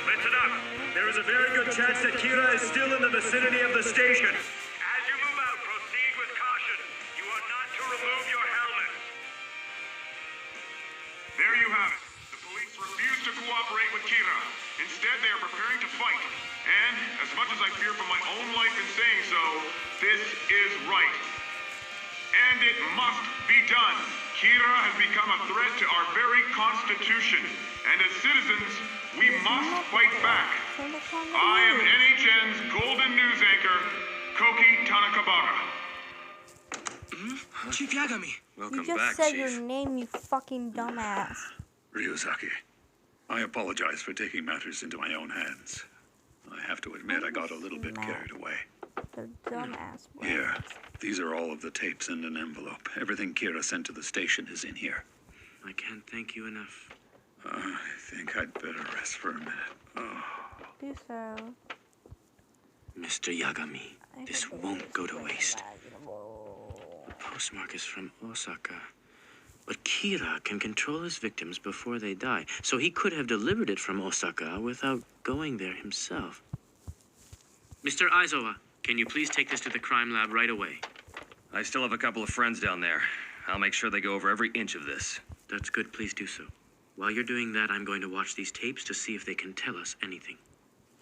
Listen up. There is a very good chance that Kira is still in the vicinity of the station. As you move out, proceed with caution. You are not to remove your helmets. There you have it. The police refuse to cooperate with Kira. Instead, they are preparing to fight. And, as much as I fear for my own life in saying so, this is right. And it must be done. Kira has become a threat to our very Constitution. And as citizens, we must fight back. I am NHN's Golden News anchor, Koki Tanakabara. Chief Yagami. You just said your name, you fucking dumbass. Ryuzaki, I apologize for taking matters into my own hands. I have to admit I got a little bit carried away. The dumbass. Here, these are all of the tapes in an envelope. Everything Kira sent to the station is in here. I can't thank you enough. I think I'd better rest for a minute. Oh. Do so. Mr. Yagami, this won't go to waste. The postmark is from Osaka. But Kira can control his victims before they die, so he could have delivered it from Osaka without going there himself. Mr. Aizawa, can you please take this to the crime lab right away? I still have a couple of friends down there. I'll make sure they go over every inch of this. That's good, please do so. While you're doing that, I'm going to watch these tapes to see if they can tell us anything.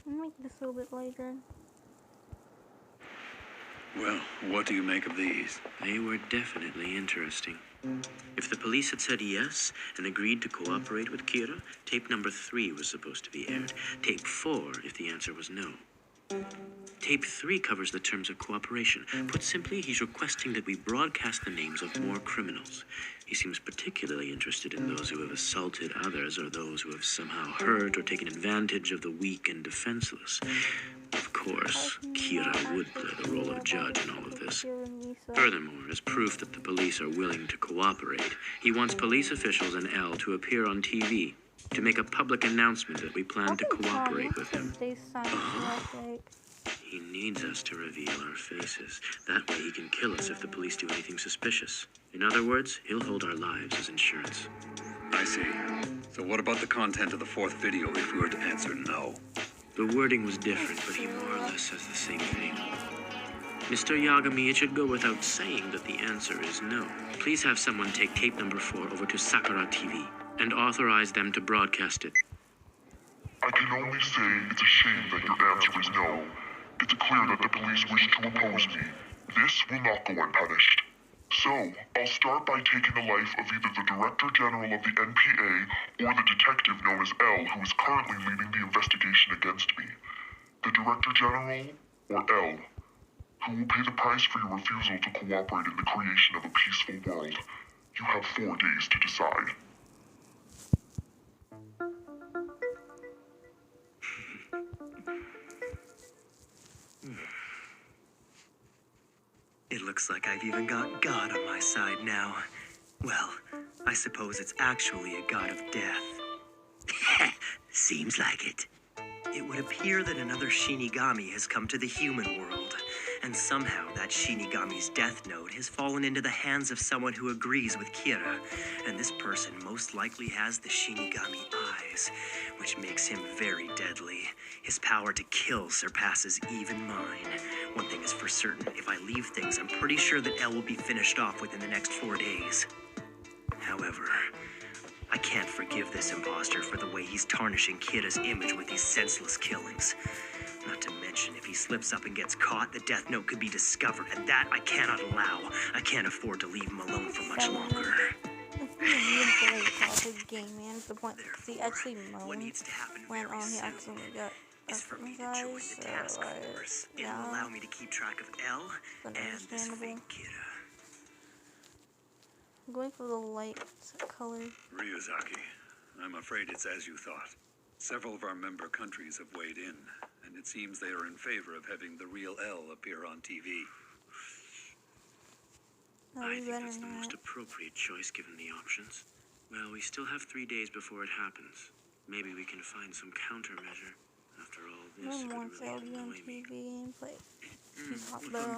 I'll make this a little bit later. Well, what do you make of these? They were definitely interesting. If the police had said yes and agreed to cooperate with Kira, tape number 3 was supposed to be aired. Tape 4 if the answer was no. Tape 3 covers the terms of cooperation. Put simply, he's requesting that we broadcast the names of more criminals. He seems particularly interested in those who have assaulted others or those who have somehow hurt or taken advantage of the weak and defenseless. Of course, Kira would play the role of judge in all of this. Furthermore, as proof that the police are willing to cooperate, he wants police officials and L to appear on TV to make a public announcement that we plan to cooperate with him. He needs us to reveal our faces. That way he can kill us if the police do anything suspicious. In other words, he'll hold our lives as insurance. I see. So what about the content of the 4th video if we were to answer no? The wording was different, but he more or less says the same thing. Mr. Yagami, it should go without saying that the answer is no. Please have someone take tape number 4 over to Sakura TV and authorize them to broadcast it. I can only say it's a shame that your answer is no. It's clear that the police wish to oppose me. This will not go unpunished. So, I'll start by taking the life of either the Director General of the NPA or the detective known as L, who is currently leading the investigation against me. The Director General or L? Who will pay the price for your refusal to cooperate in the creation of a peaceful world? You have 4 days to decide. It looks like I've even got God on my side now. Well, I suppose it's actually a god of death. Seems like it. It would appear that another Shinigami has come to the human world, and somehow that Shinigami's death note has fallen into the hands of someone who agrees with Kira, and this person most likely has the Shinigami eyes, which makes him very deadly. His power to kill surpasses even mine. One thing is for certain, if I leave things, I'm pretty sure that L will be finished off within the next 4 days. However, I can't forgive this imposter for the way he's tarnishing Kira's image with these senseless killings. Not to mention, if he slips up and gets caught, the death note could be discovered, and that I cannot allow. I can't afford to leave him alone for much longer. Game, man. The point that he actually moaned when he accidentally got is for me to join the task force. It'll allow me to keep track of L and this fake Kira. I'm going for the light color. Ryuzaki, I'm afraid it's as you thought. Several of our member countries have weighed in, and it seems they are in favor of having the real L appear on TV. I think that's the most appropriate choice given the options. Well, we still have 3 days before it happens. Maybe we can find some countermeasure. After all this, no one wants L on TV gameplay.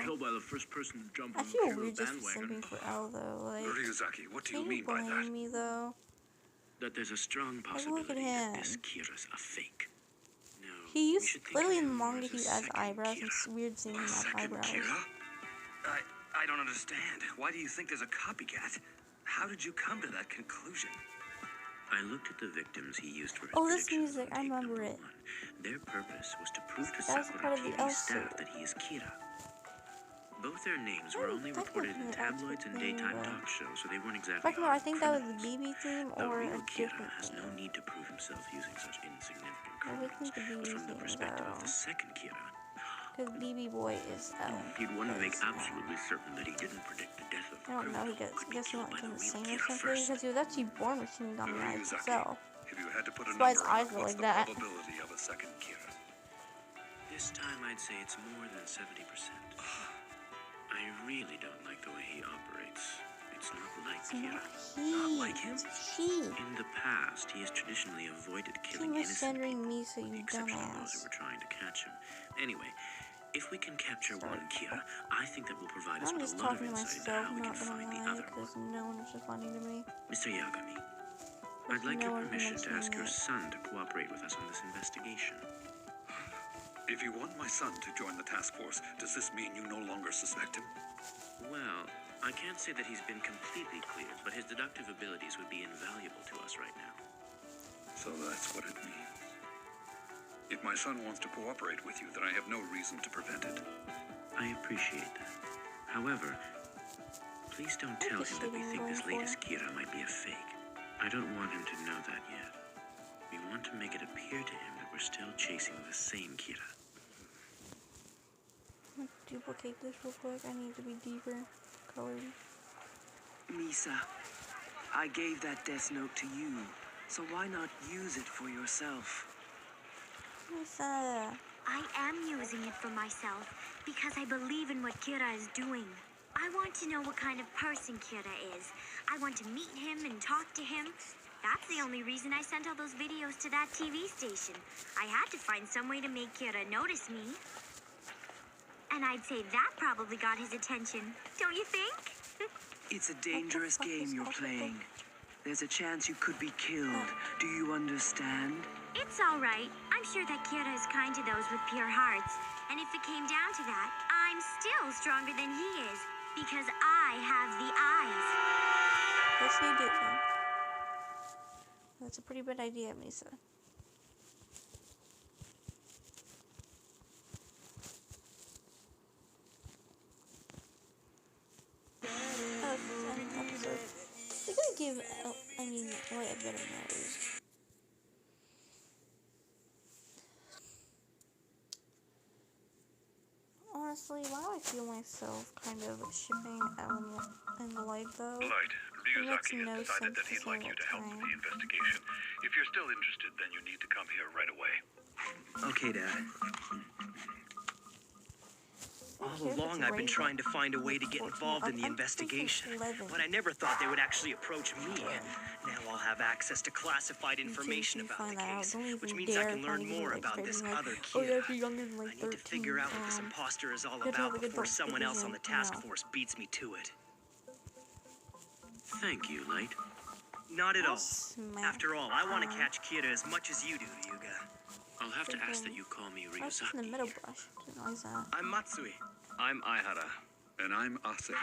Killed by the first person to jump I on feel the weird just bandwagon. simping for L though. Like, Ryuzaki, what do you mean by by that? Me though. That there's a strong possibility that this Kira's a fake. No, he used literally in the manga he has eyebrows. It's weird seeing him have eyebrows. I don't understand. Why do you think there's a copycat? How did you come to that conclusion? I looked at the victims he used for his this music, I remember it. Their purpose was to prove to That was Sakura part of the TV L staff suit. that he is Kira. Both their names were only reported in tabloids and daytime talk shows, so they weren't exactly I think that was the BB theme or a Kira different has no need to prove himself using such insignificant criminals. But from the perspective of the second Kira, because BB Boy is L. He'd want to make absolutely certain that he didn't predict the death of I don't know, he guess he went insane or something, because he was actually born with Shinigami eyes himself. If you had to put a That's why his number eyes on were what's like the that. probability of a second Kira? This time I'd say it's more than 70%. I really don't like the way he operates. It's not like Kira. Not like him? In the past, he has traditionally avoided killing He was innocent censoring people, me, so you with the exception of those dumbass. who were trying to catch him. Anyway, If we can capture one Kira, I think that will provide us I'm with just a lot of talking to insight into myself, how we can not gonna find the lie, other. because no one is responding to me. Mr. Yagami, There's I'd like no your one who permission makes to me ask your mad. son to cooperate with us on this investigation. If you want my son to join the task force, does this mean you no longer suspect him? Well, I can't say that he's been completely cleared, but his deductive abilities would be invaluable to us right now. So that's what it means. If my son wants to cooperate with you, then I have no reason to prevent it. I appreciate that. However, please don't tell him that we think this latest Kira might be a fake. I don't want him to know that yet. We want to make it appear to him that we're still chasing the same Kira. I'm gonna duplicate this real quick. I need to be deeper colored. Misa, I gave that death note to you, so why not use it for yourself? Misa. I am using it for myself because I believe in what Kira is doing. I want to know what kind of person Kira is. I want to meet him and talk to him. That's the only reason I sent all those videos to that TV station. I had to find some way to make Kira notice me. And I'd say that probably got his attention, don't you think? It's a dangerous game you're playing. There's a chance you could be killed. Do you understand? It's all right. I'm sure that Kira is kind to those with pure hearts. And if it came down to that, I'm still stronger than he is. Because I have the eyes. Yes, you do. That's a pretty bad idea, Misa. Episode. We're gonna give. I mean, wait, I better nose. Honestly, why do I feel myself kind of shipping Ellen and Light though? Light, Ryuzaki no has decided that sense he'd like you to help with the investigation. If you're still interested, then you need to come here right away. Okay, Dad. All along, I've been trying to find a way to get involved in the investigation, but I never thought they would actually approach me. Now I'll have access to classified information about the case, which means I can learn more about this other Kira. I need to figure out what this imposter is all about before someone else on the task force beats me to it. Thank you, Light. Not at all. After all, I want to catch Kira as much as you do, Ryuga. I'll have to ask that you call me Ryuzaki. In the middle brush. Didn't realize that. I'm Matsui. I'm Aihara. And I'm Asahi.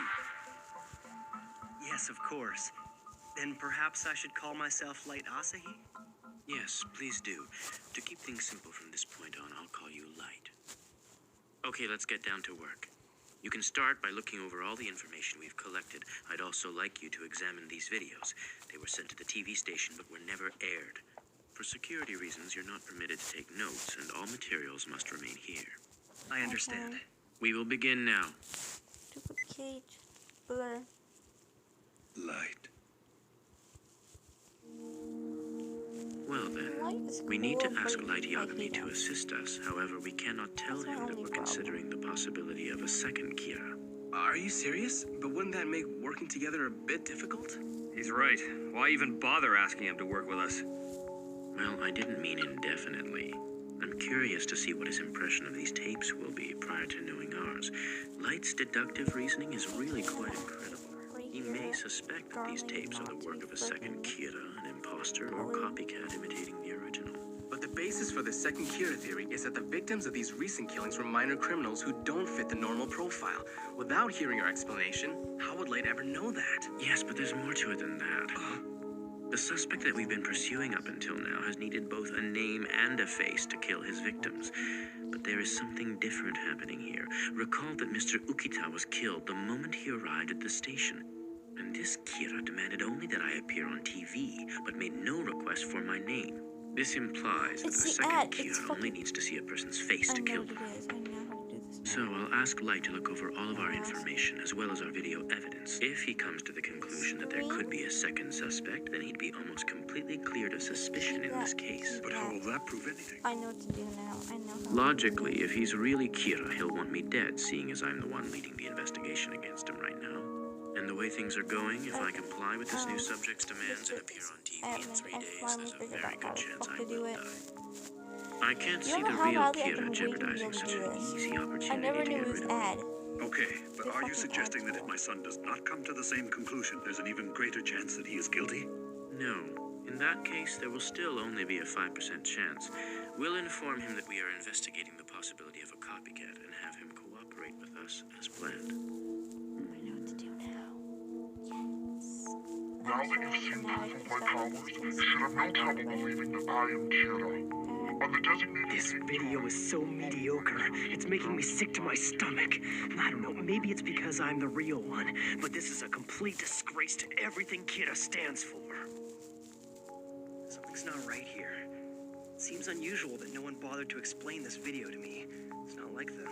Yes, of course. Then perhaps I should call myself Light Asahi? Yes, please do. To keep things simple from this point on, I'll call you Light. Okay, let's get down to work. You can start by looking over all the information we've collected. I'd also like you to examine these videos. They were sent to the TV station but were never aired. For security reasons, you're not permitted to take notes, and all materials must remain here. I understand. We will begin now. Duplicate. Blur. Light. Well then, we need to ask Light Yagami to assist us. However, we cannot tell him that we're considering the possibility of a second Kira. Are you serious? But wouldn't that make working together a bit difficult? He's right. Why even bother asking him to work with us? Well, I didn't mean indefinitely. I'm curious to see what his impression of these tapes will be prior to knowing ours. Light's deductive reasoning is really quite incredible. He may suspect that these tapes are the work of a second Kira, an imposter, or copycat imitating the original. But the basis for the second Kira theory is that the victims of these recent killings were minor criminals who don't fit the normal profile. Without hearing your explanation, how would Light ever know that? Yes, but there's more to it than that. The suspect that we've been pursuing up until now has needed both a name and a face to kill his victims. But there is something different happening here. Recall that Mr. Ukita was killed the moment he arrived at the station. And this Kira demanded only that I appear on TV, but made no request for my name. This implies that the second Kira only needs to see a person's face to kill them. So I'll ask Light to look over all of our information, as well as our video evidence. If he comes to the conclusion that there could be a second suspect, then he'd be almost completely cleared of suspicion in this case. But how will that prove anything? I know what to do now. I know how. Logically, if he's really Kira, he'll want me dead, seeing as I'm the one leading the investigation against him right now. And the way things are going, if I comply with this new subject's demands and appear on TV in 3 days, there's a very good chance I will die. I can't see You the know how real badly I've Kira been waiting to be jeopardizing able to such do an this. easy opportunity I never to knew get it was rid of. ad. Okay, but They're are you fucking suggesting that if ads. my son does not come to the same conclusion, there's an even greater chance that he is guilty? No. In that case, there will still only be a 5% chance. We'll inform him that we are investigating the possibility of a copycat and have him cooperate with us as planned. I know what to do now. Yes. Now that you've seen proof of my powers, you should have no trouble believing that I am Kira. I'm the designated... This video is so mediocre. It's making me sick to my stomach. I don't know, maybe it's because I'm the real one, but this is a complete disgrace to everything Kira stands for. Something's not right here. It seems unusual that no one bothered to explain this video to me. It's not like them.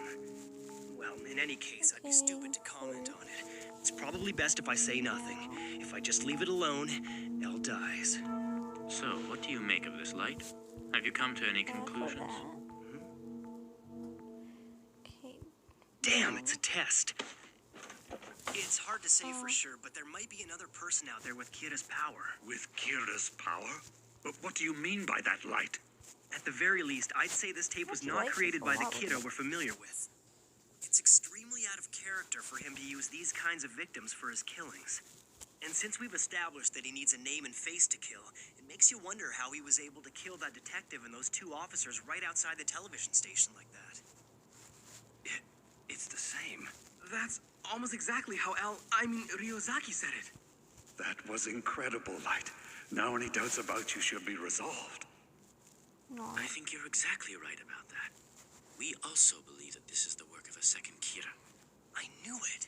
Well, in any case, I'd be stupid to comment on it. It's probably best if I say nothing. If I just leave it alone, Elle dies. So, what do you make of this, Light? Have you come to any conclusions? Okay. Damn, it's a test. It's hard to say for sure, but there might be another person out there with Kira's power. With Kira's power? But what do you mean by that, Light? At the very least, I'd say this tape was not created by the Kira we're familiar with. It's extremely out of character for him to use these kinds of victims for his killings. And since we've established that he needs a name and face to kill, it makes you wonder how he was able to kill that detective and those two officers right outside the television station like that. It's the same. That's almost exactly how Ryozaki said it. That was incredible, Light. Now any doubts about you should be resolved. No. I think you're exactly right about that. We also believe that this is the work of a second Kira. I knew it.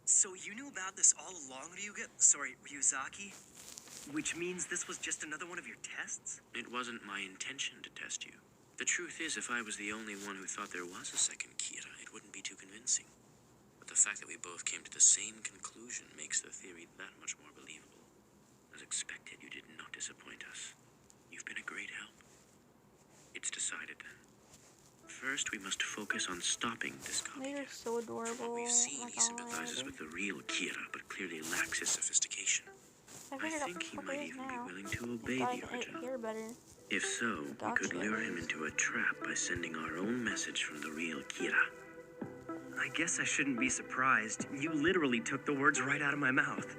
So you knew about this all along, Ryuzaki? Which means this was just another one of your tests? It wasn't my intention to test you. The truth is, if I was the only one who thought there was a second Kira, it wouldn't be too convincing. But the fact that we both came to the same conclusion makes the theory that much more believable. As expected, you did not disappoint us. You've been a great help. It's decided then. First, we must focus on stopping this copycat. They're so adorable. We've seen he sympathizes with the real Kira, but clearly lacks his sophistication. I think he might even be willing to obey the original. If so, we could lure him into a trap by sending our own message from the real Kira. I guess I shouldn't be surprised. You literally took the words right out of my mouth.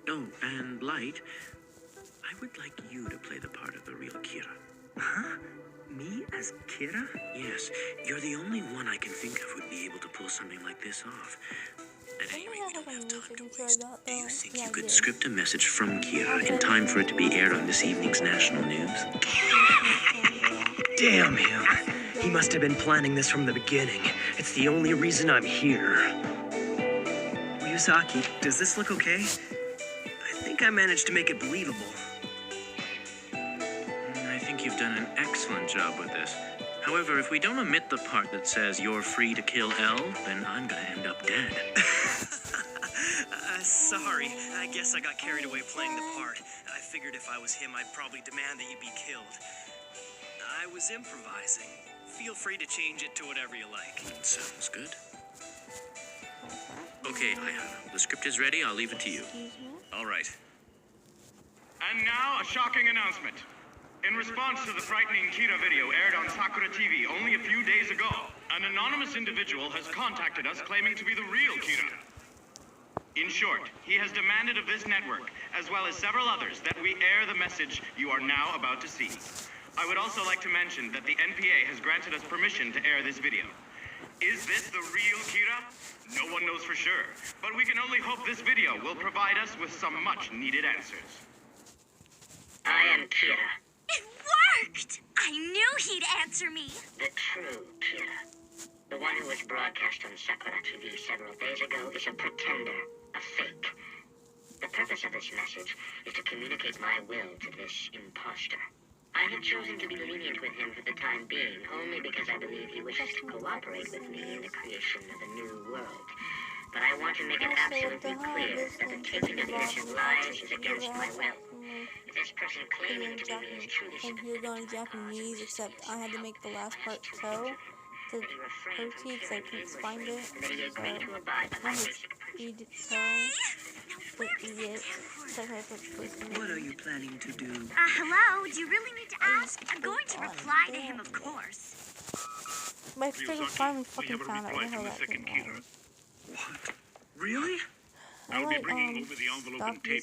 Oh, and Light, I would like you to play the part of the real Kira. Huh? Me as Kira? Yes, you're the only one I can think of who'd be able to pull something like this off. At any rate, we don't have time to waste. Do you think you could script a message from Kira in time for it to be aired on this evening's national news? Damn him. He must have been planning this from the beginning. It's the only reason I'm here. Ryuzaki, does this look okay? I think I managed to make it believable. I think you've done an excellent job with this. However, if we don't omit the part that says you're free to kill Elle, then I'm gonna end up dead. Sorry. I guess I got carried away playing the part. I figured if I was him, I'd probably demand that you be killed. I was improvising. Feel free to change it to whatever you like. Sounds good. Okay, Ayano, the script is ready. I'll leave it to you. All right. And now, a shocking announcement. In response to the frightening Kira video aired on Sakura TV only a few days ago, an anonymous individual has contacted us claiming to be the real Kira. In short, he has demanded of this network, as well as several others, that we air the message you are now about to see. I would also like to mention that the NPA has granted us permission to air this video. Is this the real Kira? No one knows for sure, but we can only hope this video will provide us with some much-needed answers. I am Kira. It worked! I knew he'd answer me. The true Kira. The one who was broadcast on Sakura TV several days ago is a pretender, a fake. The purpose of this message is to communicate my will to this imposter. I have chosen to be lenient with him for the time being, only because I believe he wishes to cooperate with me in the creation of a new world. But I want to make it absolutely clear that the taking of innocent lives is against my will. If this person claiming to be me is truly sympathetic Japanese, except I had to make the last part so to OT because I couldn't find it. So I just read it so. idiot. What are you planning to do? Hello? Do you really need to ask? I'm going to reply to him, of course. My freaking finally fucking found out where the hell that thing was. What? Really? I'll be bringing over the envelope and tape